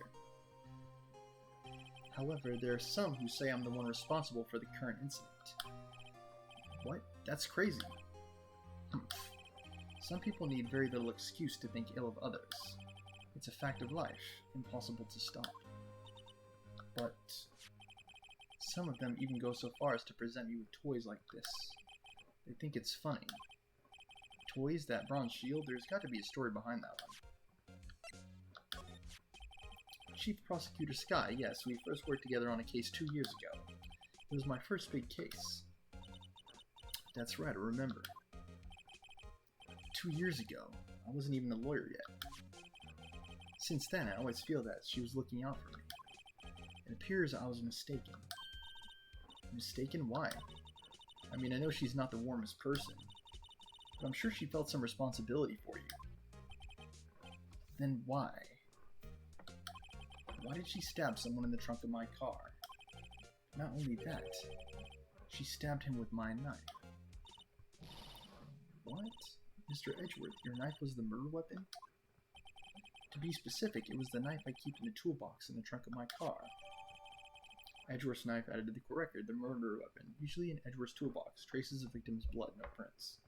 However, there are some who say I'm the one responsible for the current incident. What? That's crazy. Some people need very little excuse to think ill of others. It's a fact of life, impossible to stop. But some of them even go so far as to present me with toys like this. They think it's funny. Toys? That bronze shield? There's got to be a story behind that one. Chief Prosecutor Sky, yes, we first worked together on a case 2 years ago. It was my first big case. That's right, I remember. 2 years ago. I wasn't even a lawyer yet. Since then, I always feel that she was looking out for me. It appears I was mistaken. Mistaken? Why? I mean, I know she's not the warmest person, but I'm sure she felt some responsibility for you. Then why? Why did she stab someone in the trunk of my car? Not only that, she stabbed him with my knife. What? Mr. Edgeworth, your knife was the murder weapon? To be specific, it was the knife I keep in the toolbox in the trunk of my car. Edgeworth's knife added to the court record, the murder weapon, usually in Edgeworth's toolbox, traces of victim's blood, no prints.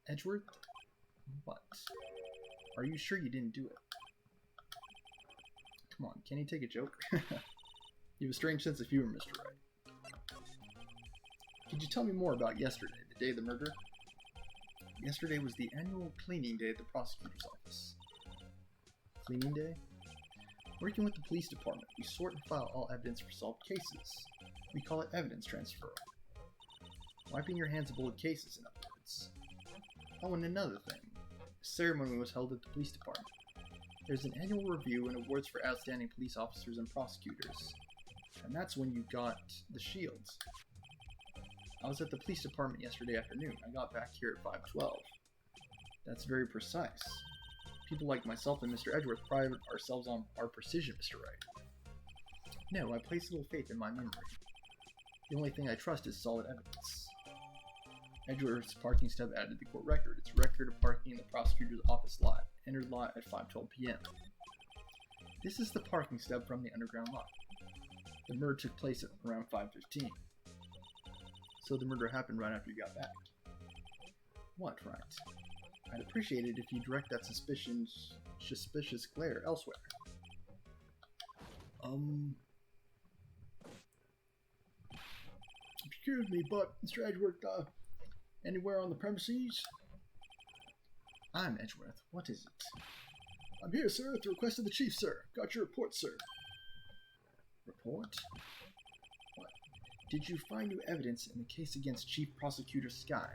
Edgeworth? What? Are you sure you didn't do it? Come on, can you take a joke? You have a strange sense of humor, Mr. Wright. Could you tell me more about yesterday, the day of the murder? Yesterday was the annual cleaning day at the prosecutor's office. Cleaning day? Working with the police department, we sort and file all evidence for solved cases. We call it evidence transfer. Wiping your hands of old cases, in other words. Oh, and another thing. A ceremony was held at the police department. There's an annual review and awards for outstanding police officers and prosecutors. And that's when you got the shields. I was at the police department yesterday afternoon. I got back here at 5:12. That's very precise. People like myself and Mr. Edgeworth pride ourselves on our precision, Mr. Wright. No, I place little faith in my memory. The only thing I trust is solid evidence. Edgeworth's parking stub added to the court record. It's record of parking in the prosecutor's office lot. Entered lot at 5:12 p.m. This is the parking stub from the underground lot. The murder took place at around 5:15. So the murder happened right after you got back. What, right? I'd appreciate it if you direct that suspicious glare elsewhere. Excuse me, but Mr. Edgeworth, anywhere on the premises? I'm Edgeworth. What is it? I'm here, sir, at the request of the chief, sir. Got your report, sir. Report? What? Did you find new evidence in the case against Chief Prosecutor Sky?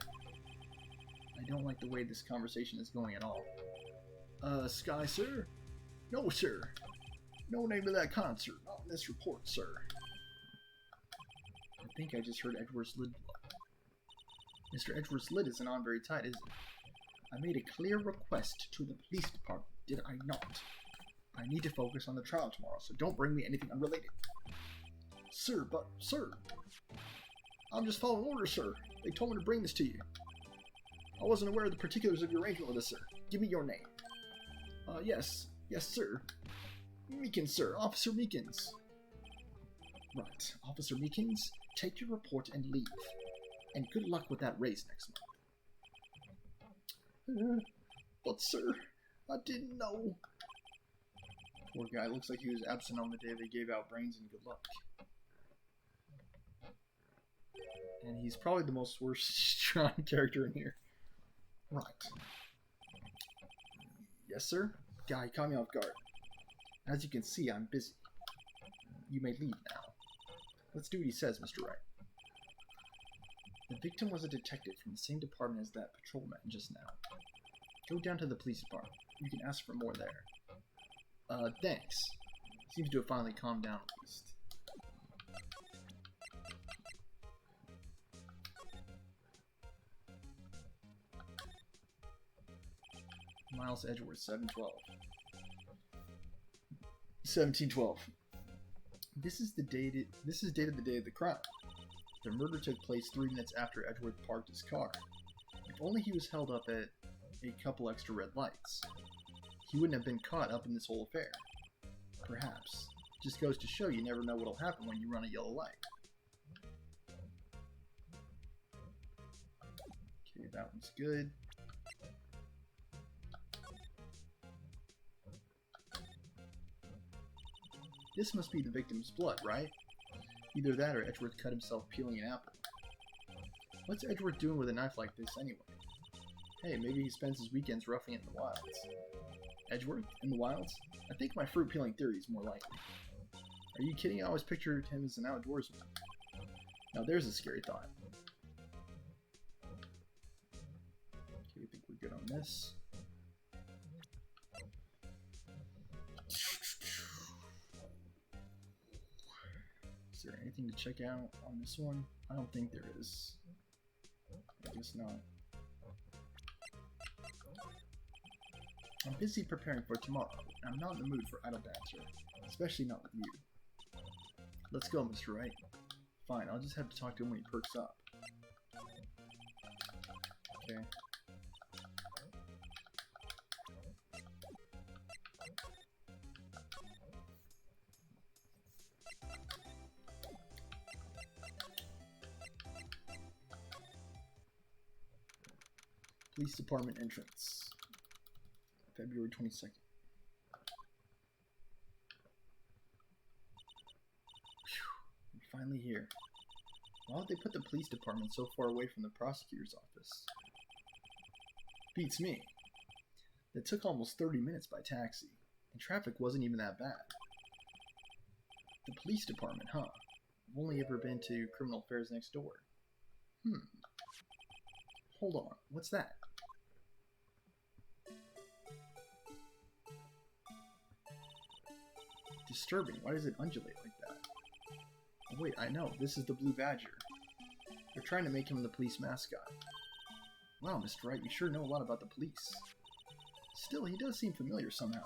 I don't like the way this conversation is going at all. Sky, sir? No, sir. No name to that concert. Not in this report, sir. I think I just heard Edgeworth's lid blow. Mr. Edgeworth's lid isn't on very tight, is it? I made a clear request to the police department, did I not? I need to focus on the trial tomorrow, so don't bring me anything unrelated. Sir, I'm just following orders, sir. They told me to bring this to you. I wasn't aware of the particulars of your arrangement with this, sir. Give me your name. Yes, sir. Meekins, sir. Officer Meekins. Right, Officer Meekins, take your report and leave. And good luck with that raise next month. But, sir, I didn't know. Poor guy, looks like he was absent on the day they gave out brains and good luck. And he's probably the most worst strong character in here. Right. Yes, sir? Guy, caught me off guard. As you can see, I'm busy. You may leave now. Let's do what he says, Mr. Wright. The victim was a detective from the same department as that patrolman just now. Go down to the police department. You can ask for more there. Thanks. Seems to have finally calmed down at least. Miles Edgeworth, 712. 1712. This is dated the day of the crime. The murder took place 3 minutes after Edgeworth parked his car. If only he was held up at a couple extra red lights, he wouldn't have been caught up in this whole affair. Perhaps. Just goes to show you never know what'll happen when you run a yellow light. Okay, that one's good. This must be the victim's blood, right? Either that or Edgeworth cut himself peeling an apple. What's Edgeworth doing with a knife like this anyway? Hey, maybe he spends his weekends roughing it in the wilds. Edgeworth? In the wilds? I think my fruit peeling theory is more likely. Are you kidding? I always pictured him as an outdoorsman. Now there's a scary thought. Okay, I think we're good on this. Is there anything to check out on this one? I don't think there is. I guess not. I'm busy preparing for tomorrow, and I'm not in the mood for idle banter, especially not with you. Let's go, Mr. Wright. Fine, I'll just have to talk to him when he perks up. Okay. Police Department entrance. February 22nd. We're finally here. Why would they put the police department so far away from the prosecutor's office? Beats me. It took almost 30 minutes by taxi, and traffic wasn't even that bad. The police department, huh? I've only ever been to criminal affairs next door. Hold on, what's that? Disturbing. Why does it undulate like that? Oh, wait, I know. This is the Blue Badger. They're trying to make him the police mascot. Wow, Mr. Wright, you sure know a lot about the police. Still, he does seem familiar somehow.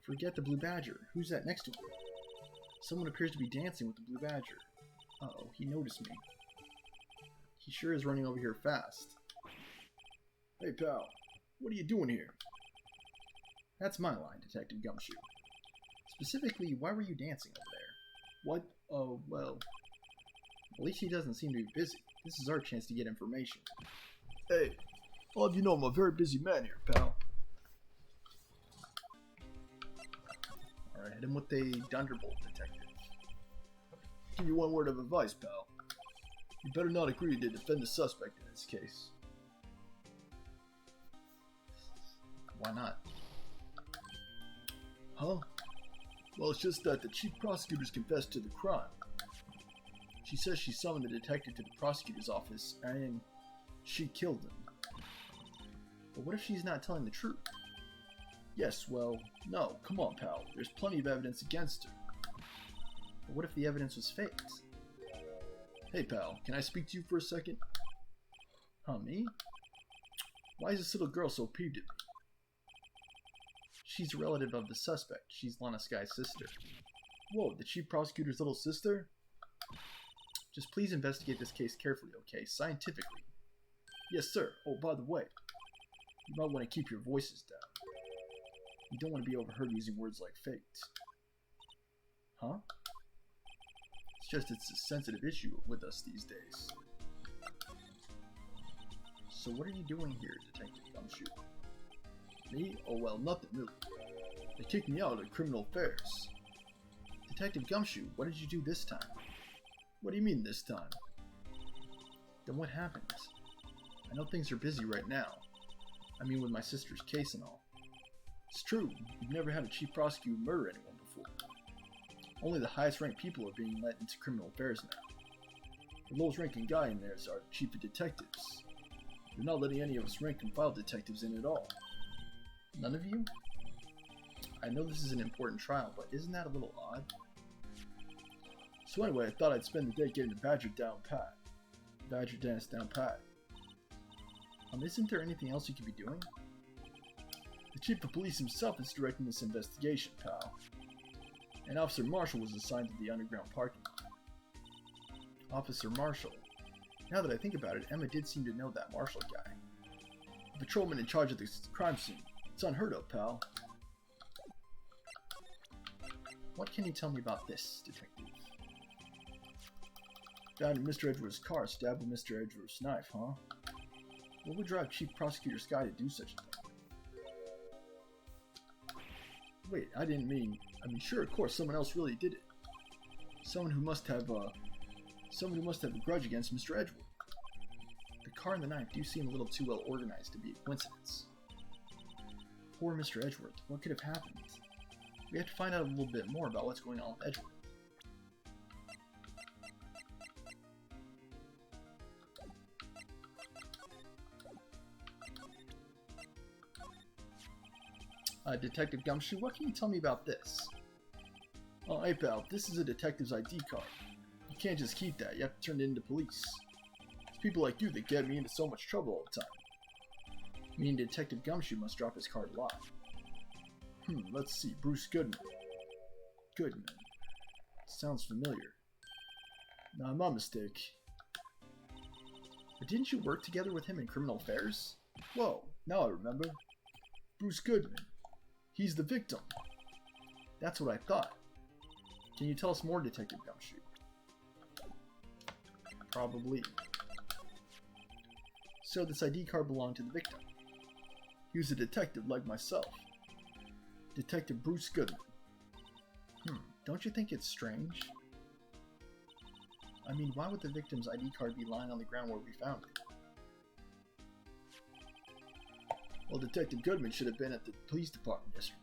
Forget the Blue Badger. Who's that next to him? Someone appears to be dancing with the Blue Badger. Uh-oh, he noticed me. He sure is running over here fast. Hey, pal. What are you doing here? That's my line, Detective Gumshoe. Specifically, why were you dancing over there? What? Oh, well. At least he doesn't seem to be busy. This is our chance to get information. Hey, I'll have you know I'm a very busy man here, pal. Alright, hit him with a Dunderbolt, Detective. Give you one word of advice, pal. You better not agree to defend the suspect in this case. Why not? Huh? Well, it's just that the chief prosecutor's confessed to the crime. She says she summoned the detective to the prosecutor's office, and she killed him. But what if she's not telling the truth? Yes, well, no, come on, pal. There's plenty of evidence against her. But what if the evidence was faked? Hey, pal, can I speak to you for a second? Huh, me? Why is this little girl so peeved at me? She's a relative of the suspect. She's Lana Sky's sister. Whoa, the chief prosecutor's little sister? Just please investigate this case carefully, okay? Scientifically. Yes, sir. Oh, by the way, you might want to keep your voices down. You don't want to be overheard using words like faked. Huh? It's just it's a sensitive issue with us these days. So what are you doing here, Detective Gumshoe? Me? Oh well, nothing really. They kicked me out of criminal affairs. Detective Gumshoe, what did you do this time? What do you mean this time? Then what happened? I know things are busy right now. I mean with my sister's case and all. It's true, we've never had a chief prosecutor murder anyone before. Only the highest ranked people are being let into criminal affairs now. The lowest ranking guy in there is our chief of detectives. They're not letting any of us rank and file detectives in at all. None of you? I know this is an important trial, but isn't that a little odd? So anyway, I thought I'd spend the day getting the Badger down pat. Badger dance down pat. Isn't there anything else you could be doing? The chief of police himself is directing this investigation, pal. And Officer Marshall was assigned to the underground parking lot. Officer Marshall. Now that I think about it, Emma did seem to know that Marshall guy. The patrolman in charge of the crime scene. It's unheard of, pal. What can you tell me about this, detective? Found in Mr. Edgeworth's car, stabbed with Mr. Edgeworth's knife, huh? What would drive Chief Prosecutor Sky to do such a thing? Wait, I mean, sure, of course, someone else really did it. Someone who must have a grudge against Mr. Edgeworth. The car and the knife do seem a little too well organized to be a coincidence. Poor Mr. Edgeworth, what could have happened? We have to find out a little bit more about what's going on with Edgeworth. Detective Gumshoe, what can you tell me about this? Oh, hey pal, this is a detective's ID card. You can't just keep that, you have to turn it into police. It's people like you that get me into so much trouble all the time. Meaning Detective Gumshoe must drop his card a lot. Let's see, Bruce Goodman. Goodman. Sounds familiar. Nah, my mistake. But didn't you work together with him in criminal affairs? Whoa, now I remember. Bruce Goodman. He's the victim. That's what I thought. Can you tell us more, Detective Gumshoe? Probably. So this ID card belonged to the victim. He was a detective like myself. Detective Bruce Goodman. Don't you think it's strange? I mean, why would the victim's ID card be lying on the ground where we found it? Well, Detective Goodman should have been at the police department yesterday.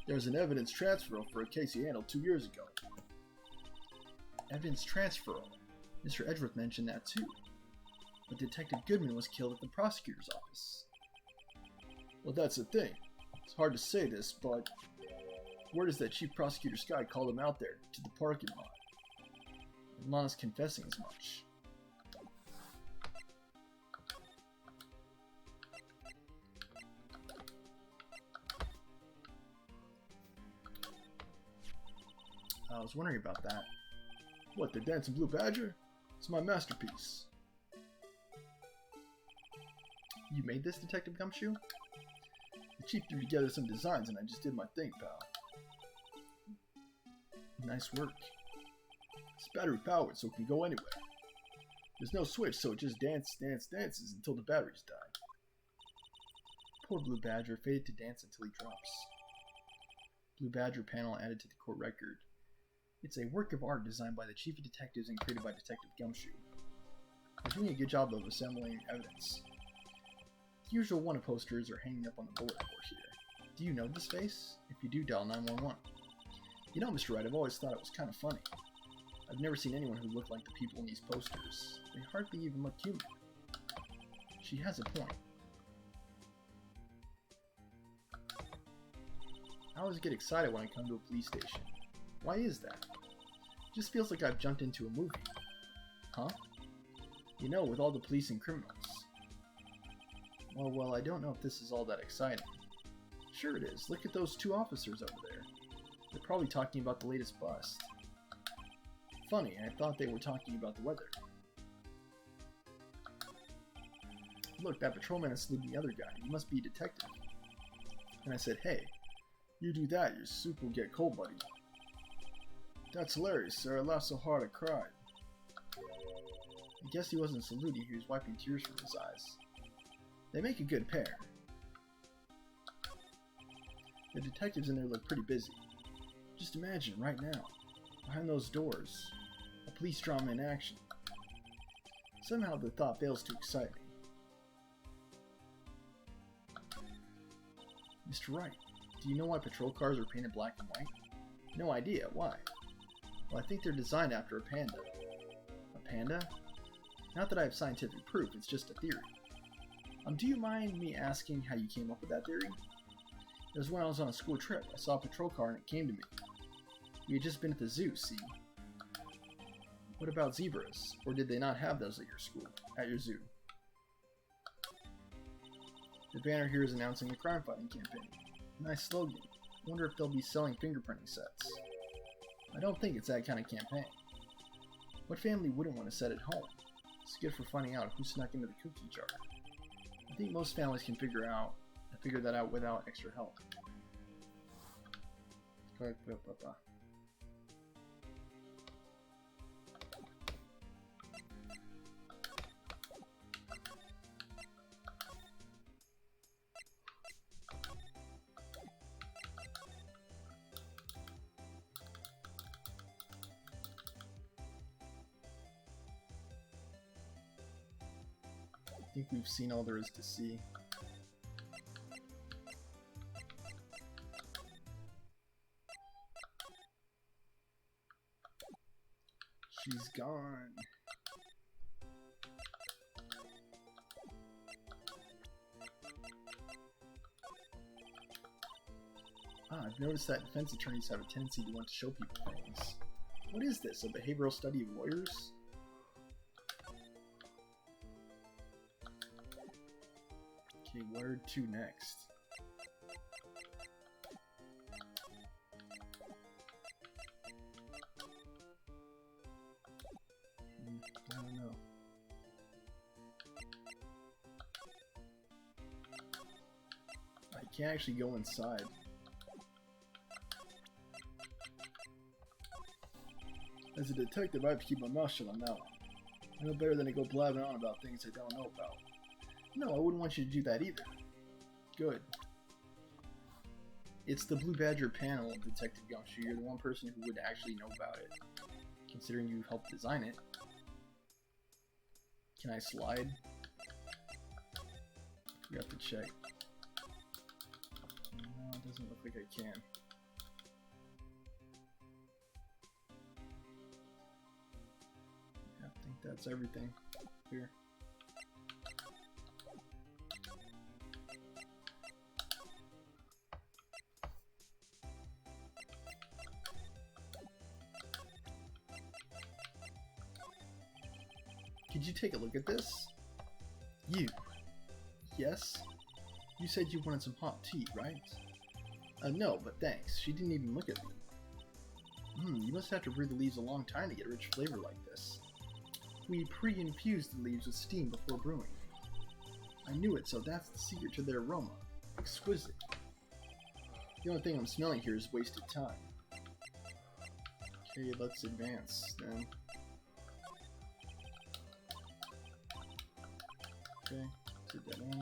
There was an evidence transfer for a case he handled 2 years ago. Evidence transfer? Mr. Edgeworth mentioned that too. But Detective Goodman was killed at the prosecutor's office. Well, that's the thing. It's hard to say this, but word is that Chief Prosecutor Sky called him out there to the parking lot. And Lana's confessing as much. I was wondering about that. What, the Dancing Blue Badger? It's my masterpiece. You made this, Detective Gumshoe? The chief threw together some designs and I just did my thing, pal. Nice work. It's battery powered so it can go anywhere. There's no switch, so it just dances until the batteries die. Poor Blue Badger faded to dance until he drops. Blue Badger panel added to the court record. It's a work of art designed by the Chief of Detectives and created by Detective Gumshoe. They're doing a good job of assembling evidence. The usual Wanted posters are hanging up on the bulletin board here. Do you know this face? If you do, dial 911. You know, Mr. Wright, I've always thought it was kind of funny. I've never seen anyone who looked like the people in these posters. They hardly even look human. She has a point. I always get excited when I come to a police station. Why is that? It just feels like I've jumped into a movie. Huh? You know, with all the police and criminals. Well, I don't know if this is all that exciting. Sure it is. Look at those two officers over there. They're probably talking about the latest bust. Funny, I thought they were talking about the weather. Look, that patrolman is saluting the other guy. He must be a detective. And I said, hey, you do that, your soup will get cold, buddy. That's hilarious, sir. I laughed so hard I cried. I guess he wasn't saluting, he was wiping tears from his eyes. They make a good pair. The detectives in there look pretty busy. Just imagine, right now, behind those doors, a police drama in action. Somehow the thought fails to excite me. Mr. Wright, do you know why patrol cars are painted black and white? No idea. Why? Well, I think they're designed after a panda. A panda? Not that I have scientific proof, it's just a theory. Do you mind me asking how you came up with that theory? It was when I was on a school trip. I saw a patrol car and it came to me. We had just been at the zoo, see? What about zebras? Or did they not have those at your school, at your zoo? The banner here is announcing the crime-fighting campaign. Nice slogan. I wonder if they'll be selling fingerprinting sets. I don't think it's that kind of campaign. What family wouldn't want to set at home? It's good for finding out who snuck into the cookie jar. I think most families can figure that out without extra help. I think we've seen all there is to see. She's gone. I've noticed that defense attorneys have a tendency to want to show people things. What is this, a behavioral study of lawyers? Okay, where to next? I don't know. I can't actually go inside. As a detective, I have to keep my mouth shut on that one. I know better than to go blabbing on about things I don't know about. No, I wouldn't want you to do that either. Good. It's the Blue Badger panel, Detective Gumshoe. You're the one person who would actually know about it, considering you helped design it. Can I slide? We have to check. No, it doesn't look like I can. I think that's everything here. Could you take a look at this? You. Yes? You said you wanted some hot tea, right? No, but thanks. She didn't even look at me. You must have to brew the leaves a long time to get a rich flavor like this. We pre-infuse the leaves with steam before brewing. I knew it, so that's the secret to their aroma. Exquisite. The only thing I'm smelling here is wasted time. Okay, let's advance then. Okay, to dead end.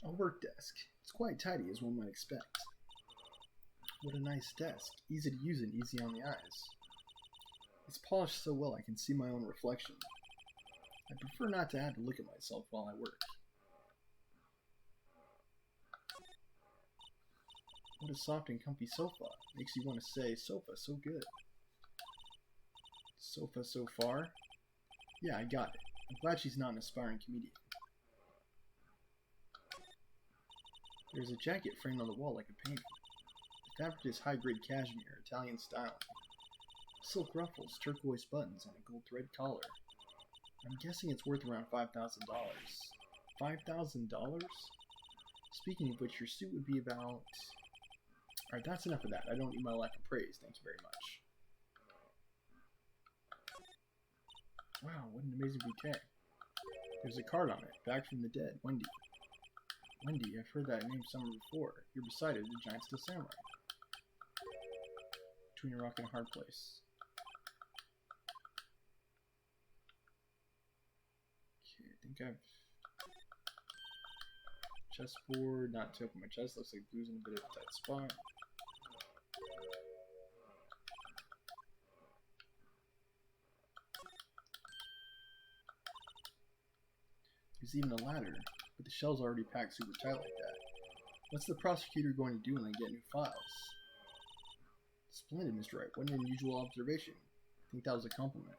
A work desk. It's quite tidy as one might expect. What a nice desk. Easy to use and easy on the eyes. It's polished so well I can see my own reflection. I prefer not to have to look at myself while I work. What a soft and comfy sofa. Makes you want to say, sofa, so good. Sofa so far? Yeah, I got it. I'm glad she's not an aspiring comedian. There's a jacket framed on the wall like a painting. The fabric is high-grade cashmere, Italian style. Silk ruffles, turquoise buttons, and a gold thread collar. I'm guessing it's worth around $5,000. $5,000? Speaking of which, your suit would be about... Alright, that's enough of that. I don't need my lack of praise. Thank you very much. Wow, what an amazing bouquet. There's a card on it. Back from the dead. Wendy. Wendy, I've heard that name somewhere before. You're beside it, the giant steel samurai. Between a rock and a hard place. Okay, I think I've... Chessboard, not to open my chest. Looks like blue's in a bit of a tight spot. There's even a ladder, but the shell's already packed super tight like that. What's the prosecutor going to do when they get new files? Splendid, Mr. Wright. What an unusual observation. I think that was a compliment.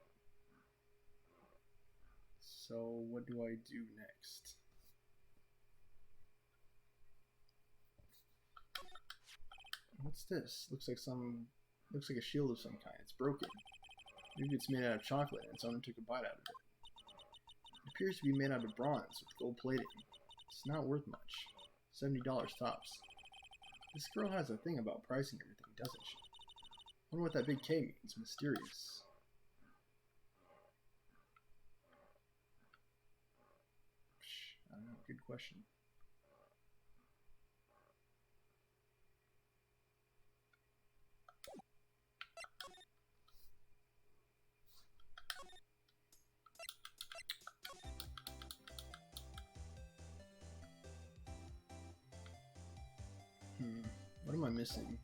So, what do I do next? What's this? Looks like a shield of some kind. It's broken. Maybe it's made out of chocolate and someone took a bite out of it. It appears to be made out of bronze with gold plating. It's not worth much. $70 tops. This girl has a thing about pricing everything, doesn't she? I wonder what that big K means. Mysterious. I don't know. Good question. What am I missing?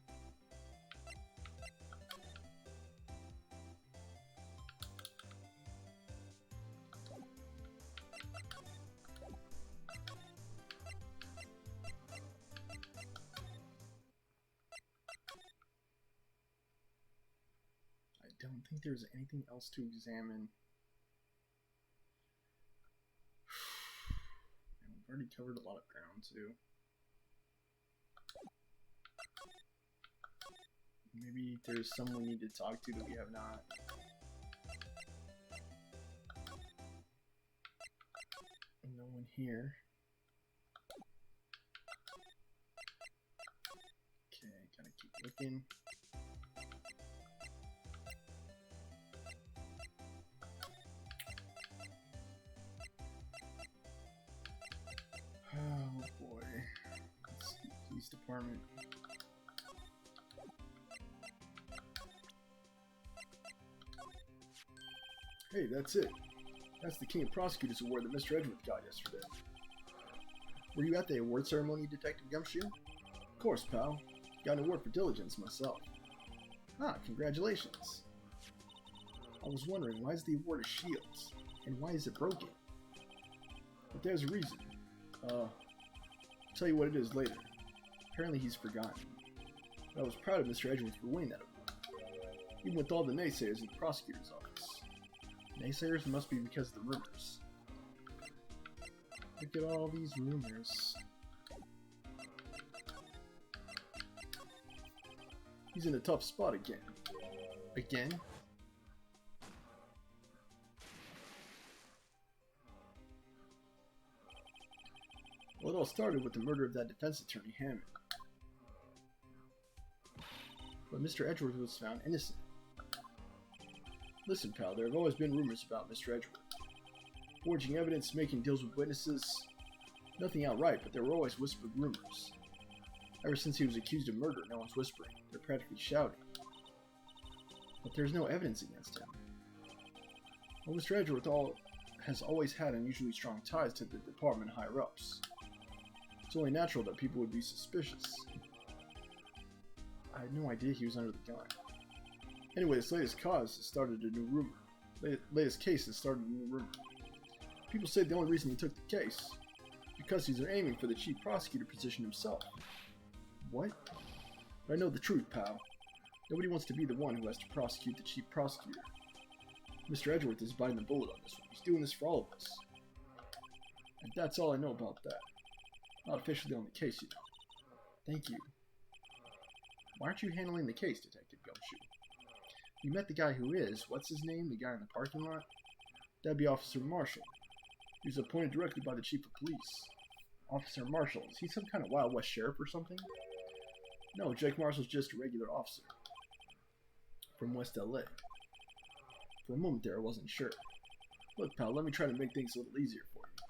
I don't think there's anything else to examine. And we've already covered a lot of ground too. Maybe there's someone we need to talk to that we have not. No one here. Okay, gotta keep looking. Oh boy. Let's see, police department. Hey, that's it. That's the King of Prosecutors award that Mr. Edgeworth got yesterday. Were you at the award ceremony, Detective Gumshoe? Of course, pal. Got an award for diligence myself. Ah, congratulations. I was wondering, why is the award a shield? And why is it broken? But there's a reason. I'll tell you what it is later. Apparently he's forgotten. But I was proud of Mr. Edgeworth for winning that award. Even with all the naysayers in the prosecutor's office. Naysayers must be because of the rumors. Look at all these rumors. He's in a tough spot again. Again? Well, it all started with the murder of that defense attorney, Hammond. But Mr. Edgeworth was found innocent. Listen, pal, there have always been rumors about Mr. Edgeworth. Forging evidence, making deals with witnesses. Nothing outright, but there were always whispered rumors. Ever since he was accused of murder, no one's whispering. They're practically shouting. But there's no evidence against him. Well, Mr. Edgeworth has always had unusually strong ties to the department higher-ups. It's only natural that people would be suspicious. I had no idea he was under the gun. Anyway, this latest case has started a new rumor. People say the only reason he took the case is because he's aiming for the chief prosecutor position himself. What? But I know the truth, pal. Nobody wants to be the one who has to prosecute the chief prosecutor. Mr. Edgeworth is biting the bullet on this one. He's doing this for all of us. And that's all I know about that. Not officially on the case, you know. Thank you. Why aren't you handling the case, Detective Gumshoe? You met the guy who is, what's his name, the guy in the parking lot? That'd be Officer Marshall. He was appointed directly by the Chief of Police. Officer Marshall, is he some kind of Wild West sheriff or something? No, Jake Marshall's just a regular officer. From West LA. For a moment there, I wasn't sure. Look, pal, let me try to make things a little easier for you.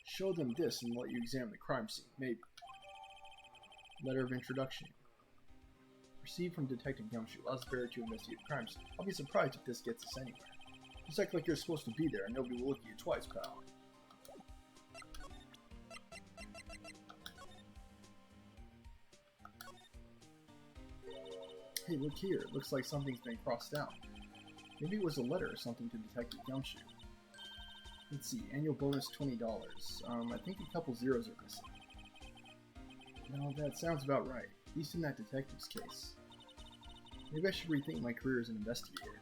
Show them this and let you examine the crime scene, maybe. Letter of introduction. Received from Detective Gumshoe, allows the bearer to investigate the crime scene. I'll be surprised if this gets us anywhere. Just act like you're supposed to be there and nobody will look at you twice, pal. Hey, look here. It looks like something's been crossed out. Maybe it was a letter or something to Detective Gumshoe. Let's see. Annual bonus $20. I think a couple zeros are missing. No, that sounds about right. At least in that detective's case. Maybe I should rethink my career as an investigator.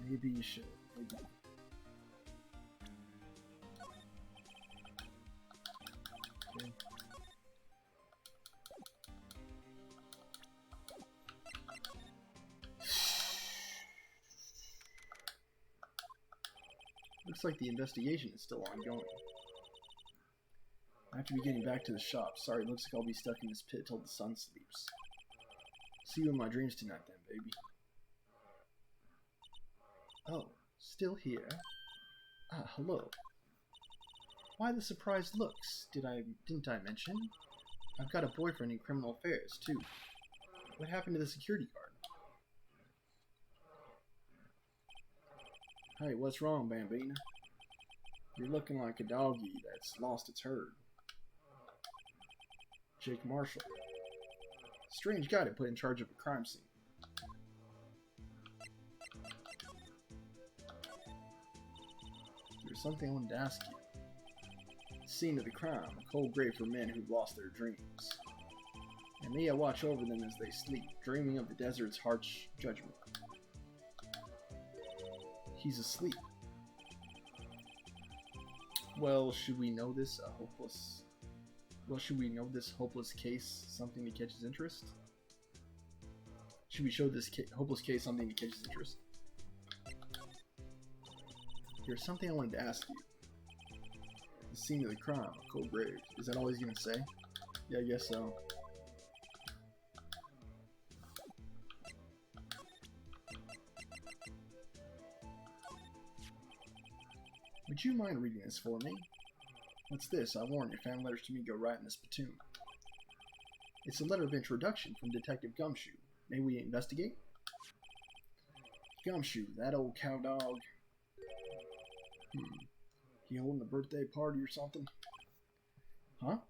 Maybe you should. Maybe. Okay. Looks like the investigation is still ongoing. I have to be getting back to the shop. Sorry, looks like I'll be stuck in this pit till the sun sleeps. See you in my dreams tonight then, baby. Oh, still here? Ah, hello. Why the surprised looks? Didn't I mention? I've got a boyfriend in criminal affairs, too. What happened to the security guard? Hey, what's wrong, Bambina? You're looking like a doggy that's lost its herd. Jake Marshall. Strange guy to put in charge of a crime scene. There's something I wanted to ask you. Scene of the crime, a cold grave for men who've lost their dreams. And me, I watch over them as they sleep, dreaming of the desert's harsh judgment. He's asleep. Well, should we know this hopeless case something to catch his interest? Should we show this hopeless case something to catch his interest? There's something I wanted to ask you. The scene of the crime, a cold grave. Is that all he's gonna say? Yeah, I guess so. Would you mind reading this for me? What's this? I warn you, fan letters to me go right in this platoon. It's a letter of introduction from Detective Gumshoe. May we investigate? Gumshoe, that old cowdog. He holding a birthday party or something? Huh?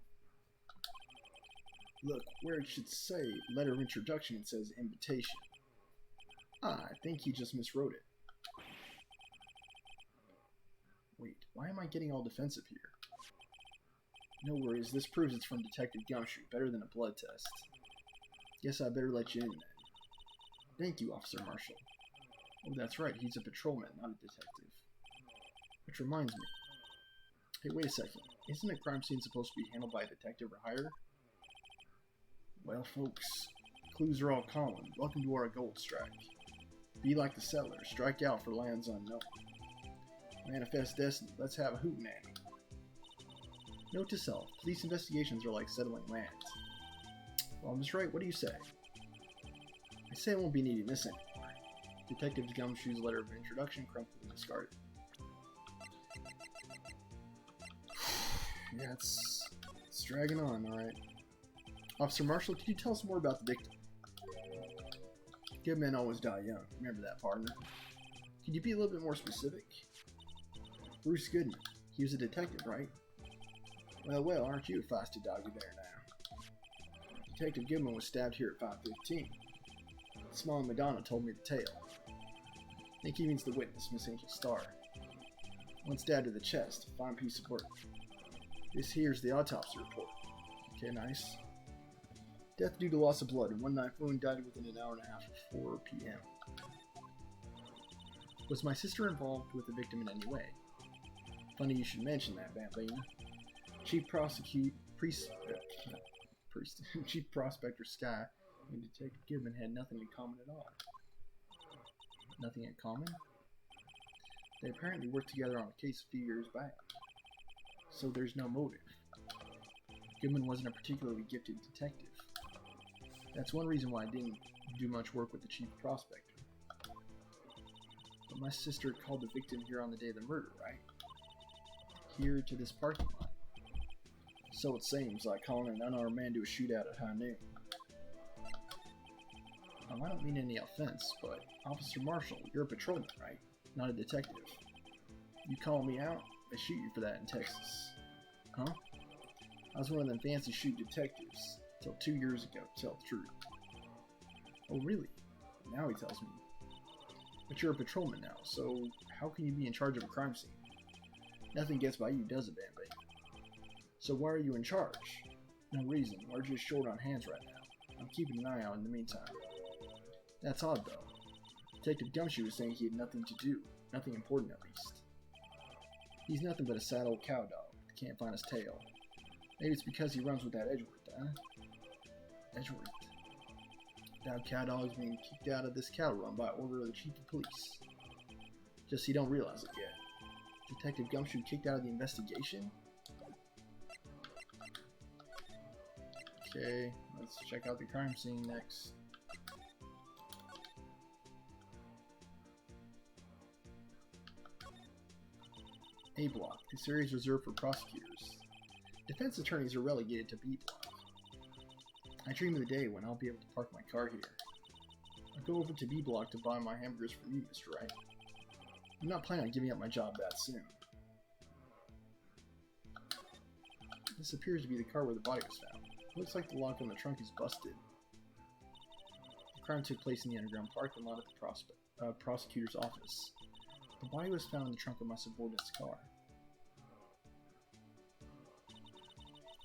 Look, where it should say letter of introduction, it says invitation. Ah, I think he just miswrote it. Wait, why am I getting all defensive here? No worries, this proves it's from Detective Gumshoe, better than a blood test. Guess I better let you in then. Thank you, Officer Marshall. Oh, that's right, he's a patrolman, not a detective. Which reminds me. Hey, wait a second. Isn't a crime scene supposed to be handled by a detective or higher? Well, folks, clues are all calling. Welcome to our gold strike. Be like the settler, strike out for lands unknown. Manifest destiny, let's have a hootenanny. Note to self, police investigations are like settling lands. Well, Miss Wright, what do you say? I say I won't be needing this anymore. Detective Gumshoe's letter of introduction crumpled and discarded. Yeah, it's dragging on, alright. Officer Marshall, could you tell us more about the victim? Good men always die young. Remember that, partner. Could you be a little bit more specific? Bruce Goodman. He was a detective, right? Well, aren't you a feisty doggy there now? Detective Goodman was stabbed here at 5:15. Small Madonna told me the tale. I think he means the witness, Miss Angel Starr. One stabbed to the chest. A fine piece of work. This here's the autopsy report. Okay, nice. Death due to loss of blood. One knife wound, died within an hour and a half of 4 p.m. Was my sister involved with the victim in any way? Funny you should mention that, Bambina. Chief Prospector Sky and Detective Gibbon had nothing in common at all. Nothing in common? They apparently worked together on a case a few years back. So there's no motive. Goodman wasn't a particularly gifted detective. That's one reason why I didn't do much work with the chief prospector. But my sister called the victim here on the day of the murder, right? Here to this parking lot. So it seems, like calling an unarmed man to a shootout at high noon. I don't mean any offense, but Officer Marshall, you're a patrolman, right? Not a detective. You call me out, they shoot you for that in Texas. Huh? I was one of them fancy shoot detectives till 2 years ago, to tell the truth. Oh, really? Now he tells me. But you're a patrolman now, so how can you be in charge of a crime scene? Nothing gets by you, does it, Bambi? So why are you in charge? No reason. We're just short on hands right now. I'm keeping an eye out in the meantime. That's odd, though. Detective Gumshoe was saying he had nothing to do. Nothing important, at least. He's nothing but a sad old cow dog. Can't find his tail. Maybe it's because he runs with that Edgeworth, huh? Edgeworth. That cow dog's being kicked out of this cattle run by order of the chief of police. Just so you don't realize it yet. Detective Gumshoe kicked out of the investigation? Okay, let's check out the crime scene next. A block. This area is reserved for prosecutors. Defense attorneys are relegated to B block. I dream of the day when I'll be able to park my car here. I'll go over to B block to buy my hamburgers from you, Mr. Wright. I'm not planning on giving up my job that soon. This appears to be the car where the body was found. Looks like the lock on the trunk is busted. The crime took place in the underground parking lot at the prosecutor's office. The body was found in the trunk of my subordinate's car.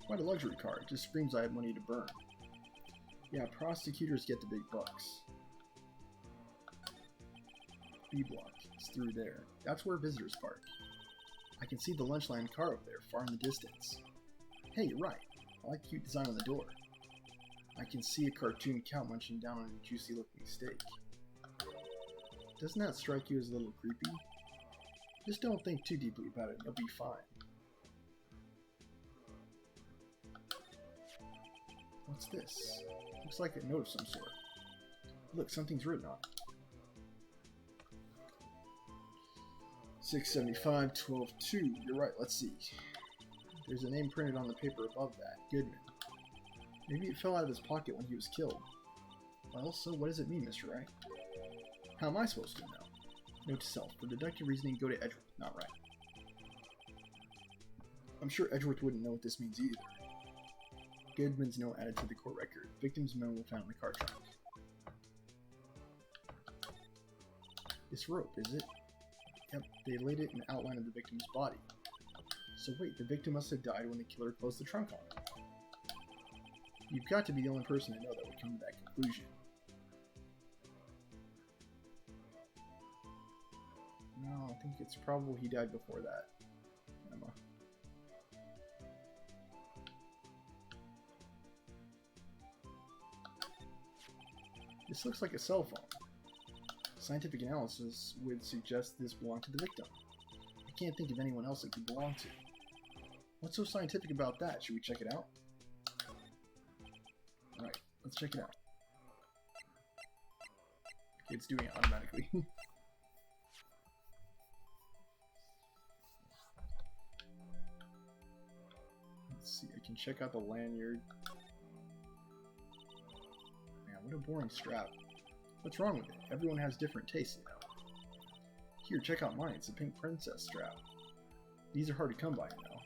Quite a luxury car. It just screams I have money to burn. Yeah, prosecutors get the big bucks. B block. It's through there. That's where visitors park. I can see the Lunchland car over there, far in the distance. Hey, you're right. I like the cute design on the door. I can see a cartoon cow munching down on a juicy-looking steak. Doesn't that strike you as a little creepy? Just don't think too deeply about it and you'll be fine. What's this? Looks like a note of some sort. Look, something's written on it. 675 12-2. You're right, let's see. There's a name printed on the paper above that. Goodman. Maybe it fell out of his pocket when he was killed. Well, so what does it mean, Mr. Wright? How am I supposed to know? Note to self. For deductive reasoning, go to Edgeworth, not Wright. I'm sure Edgeworth wouldn't know what this means either. Goodman's note added to the court record. Victim's memo found in the car trunk. This rope, is it? Yep, they laid it in the outline of the victim's body. So wait, the victim must have died when the killer closed the trunk on him. You've got to be the only person I know that would come to that conclusion. No, I think it's probable he died before that. Emma. This looks like a cell phone. Scientific analysis would suggest this belonged to the victim. I can't think of anyone else it could belong to. What's so scientific about that? Should we check it out? Alright, let's check it out. Okay, it's doing it automatically. Let's see, I can check out the lanyard. Man, what a boring strap. What's wrong with it? Everyone has different tastes, you know. Here, check out mine. It's a pink princess strap. These are hard to come by, you know.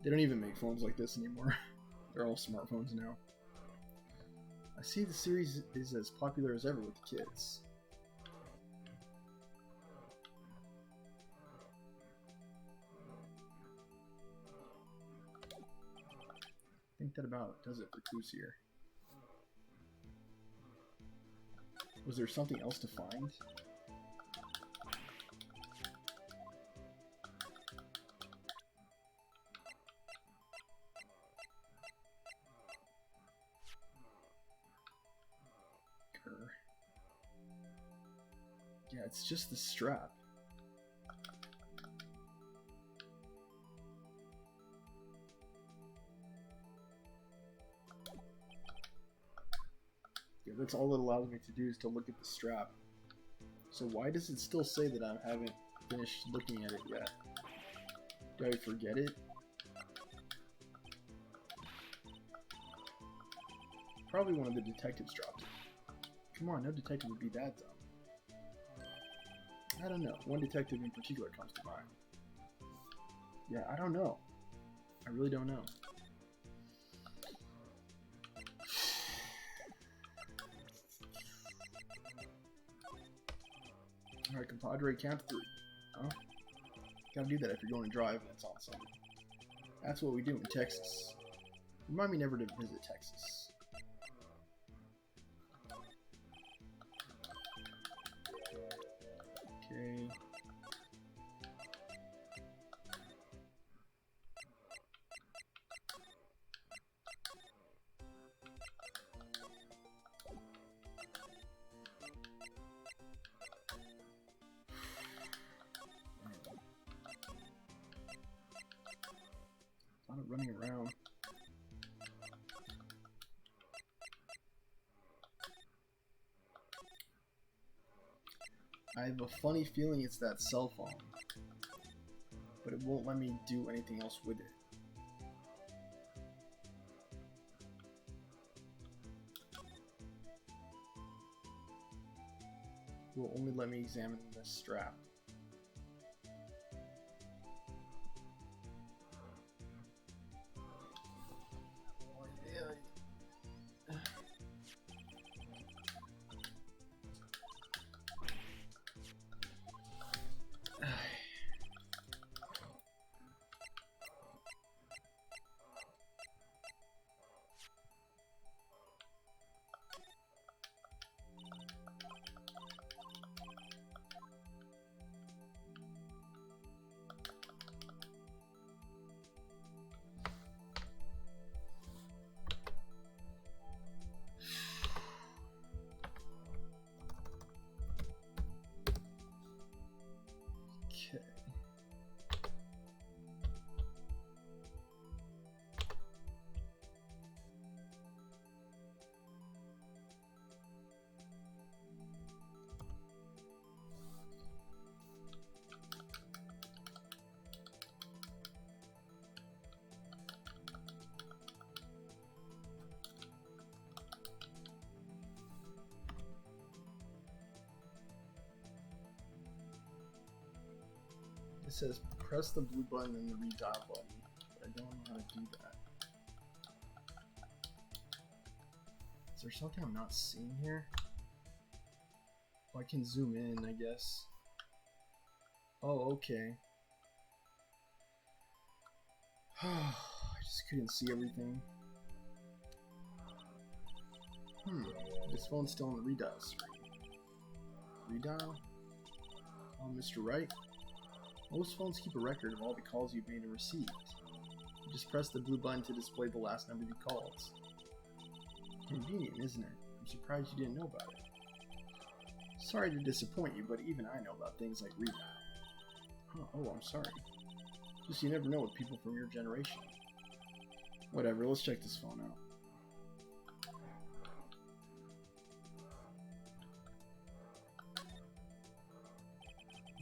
They don't even make phones like this anymore. They're all smartphones now. I see the series is as popular as ever with the kids. I think that about does it for clues here. Was there something else to find? Yeah, it's just the strap. Yeah, that's all it allows me to do is to look at the strap. So why does it still say that I haven't finished looking at it yet? Do I forget it? Probably one of the detectives dropped it. Come on, no detective would be that dumb. I don't know. One detective in particular comes to mind. Yeah, I don't know. I really don't know. Alright, compadre, count to 3. Huh? Gotta do that if you're going to drive and it's on something. That's what we do in Texas. Remind me never to visit Texas. Okay. A lot of running around. I have a funny feeling it's that cell phone, but it won't let me do anything else with it. It will only let me examine this strap. Okay. It says press the blue button and the redial button, but I don't know how to do that. Is there something I'm not seeing here? Oh, I can zoom in, I guess. Oh, okay. I just couldn't see everything. This phone's still on the redial screen. Redial? Oh, Mr. Wright? Most phones keep a record of all the calls you've made and received. You just press the blue button to display the last number you called. Convenient, isn't it? I'm surprised you didn't know about it. Sorry to disappoint you, but even I know about things like redial. Huh, oh, I'm sorry. Just you never know with people from your generation. Whatever, let's check this phone out.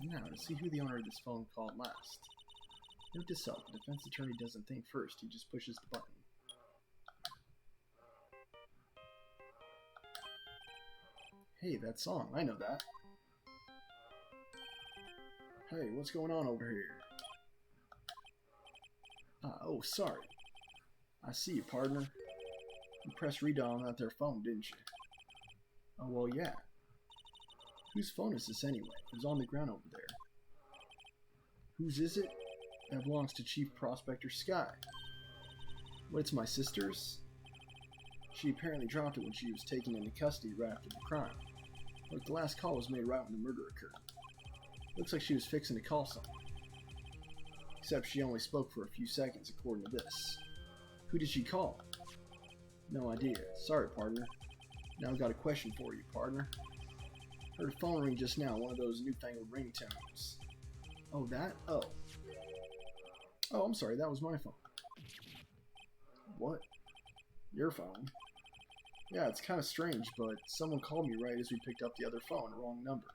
Now, to see who the owner of this phone called last. Note to self, the defense attorney doesn't think first, he just pushes the button. Hey, that song, I know that. Hey, what's going on over here? Oh, sorry. I see you, partner. You pressed redial on that there phone, didn't you? Oh, well, yeah. Whose phone is this anyway? It was on the ground over there. Whose is it? That belongs to Chief Prospector Sky. What, it's my sister's? She apparently dropped it when she was taken into custody right after the crime. Look, the last call was made right when the murder occurred. Looks like she was fixing to call someone. Except she only spoke for a few seconds, according to this. Who did she call? No idea. Sorry, partner. Now I've got a question for you, partner. Heard a phone ring just now, one of those newfangled ringtones. Oh, that? Oh. Oh, I'm sorry, that was my phone. What? Your phone? Yeah, it's kind of strange, but someone called me right as we picked up the other phone, wrong number.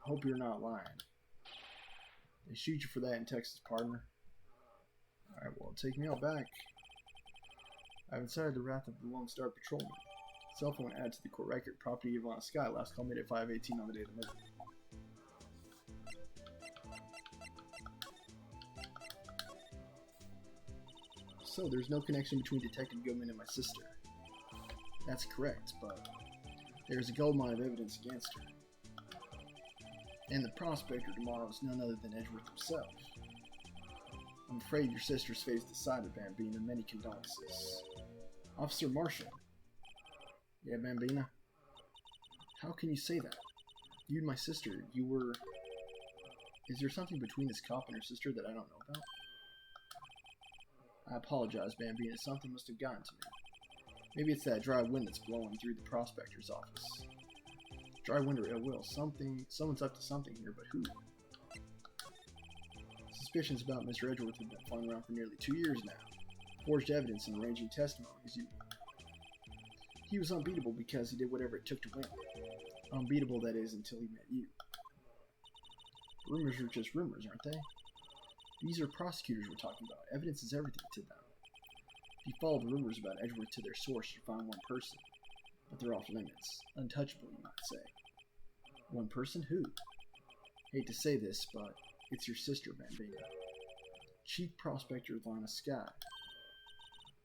Hope you're not lying. They shoot you for that in Texas, partner. Alright, well, take me out back. I've incited the wrath of the Lone Star Patrolman. Cell phone added to the court record. Property of Ivana Sky. Last call made at 5:18 on the day of the murder. So, there's no connection between Detective Goodman and my sister. That's correct, but there's a goldmine of evidence against her. And the prospector tomorrow is none other than Edgeworth himself. I'm afraid your sister's fate is decided, Bambina. Many condolences. Officer Marshall. Yeah, Bambina? How can you say that? You and my sister, you were... Is there something between this cop and her sister that I don't know about? I apologize, Bambina. Something must have gotten to me. Maybe it's that dry wind that's blowing through the prospector's office. Dry wind or ill will. Someone's up to something here, but who? Suspicions about Mr. Edgeworth have been flying around for nearly 2 years now. Forged evidence and arranging testimonies. He was unbeatable because he did whatever it took to win. Unbeatable, that is, until he met you. Rumors are just rumors, aren't they? These are prosecutors we're talking about. Evidence is everything to them. If you follow the rumors about Edgeworth to their source, you find one person. But they're off limits. Untouchable, you might say. One person? Who? Hate to say this, but it's your sister, Bambina. Chief Prospector Lana Sky.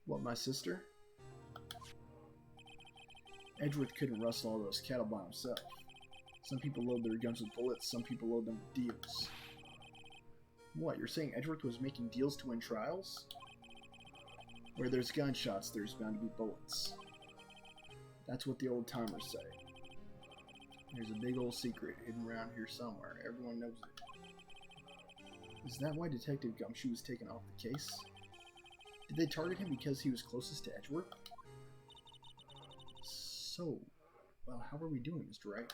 What, my sister? Edgeworth couldn't rustle all those cattle by himself. Some people load their guns with bullets, some people load them with deals. What, you're saying Edgeworth was making deals to win trials? Where there's gunshots, there's bound to be bullets. That's what the old timers say. There's a big old secret hidden around here somewhere. Everyone knows it. Is that why Detective Gumshoe was taken off the case? Did they target him because he was closest to Edgeworth? So, well, how are we doing, Mr. Wright?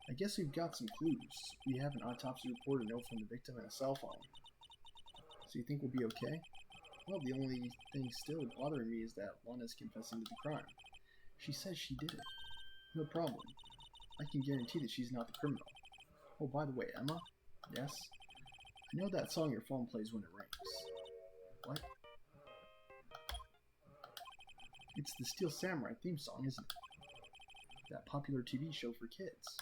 I guess we've got some clues. We have an autopsy report, a note from the victim, and a cell phone. So you think we'll be okay? Well, the only thing still bothering me is that Lana's confessing to the crime. She says she did it. No problem. I can guarantee that she's not the criminal. Oh, by the way, Emma? Yes? I know that song your phone plays when it rings. What? It's the Steel Samurai theme song, isn't it? That popular TV show for kids.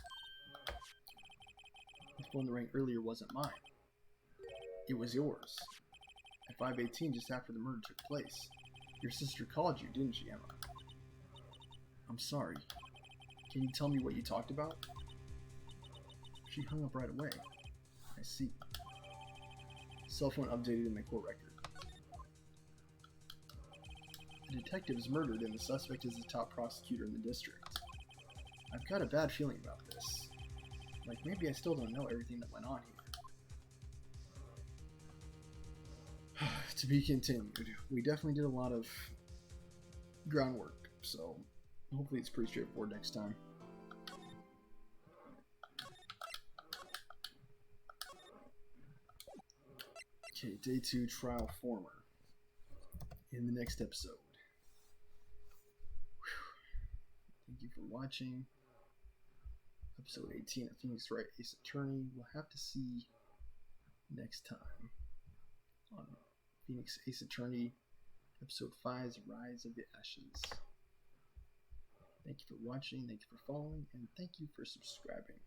The phone that rang earlier wasn't mine. It was yours. At 5:18, just after the murder took place. Your sister called you, didn't she, Emma? I'm sorry. Can you tell me what you talked about? She hung up right away. I see. Cell phone updated in the court record. The detective is murdered and the suspect is the top prosecutor in the district. I've got a bad feeling about this. Like, maybe I still don't know everything that went on here. To be continued. We definitely did a lot of groundwork, so hopefully it's pretty straightforward next time. Okay, day 2, trial former. In the next episode. Thank you for watching. Episode 18 of Phoenix Wright Ace Attorney. We'll have to see next time on Phoenix Ace Attorney, Episode 5's Rise of the Ashes. Thank you for watching, thank you for following, and thank you for subscribing.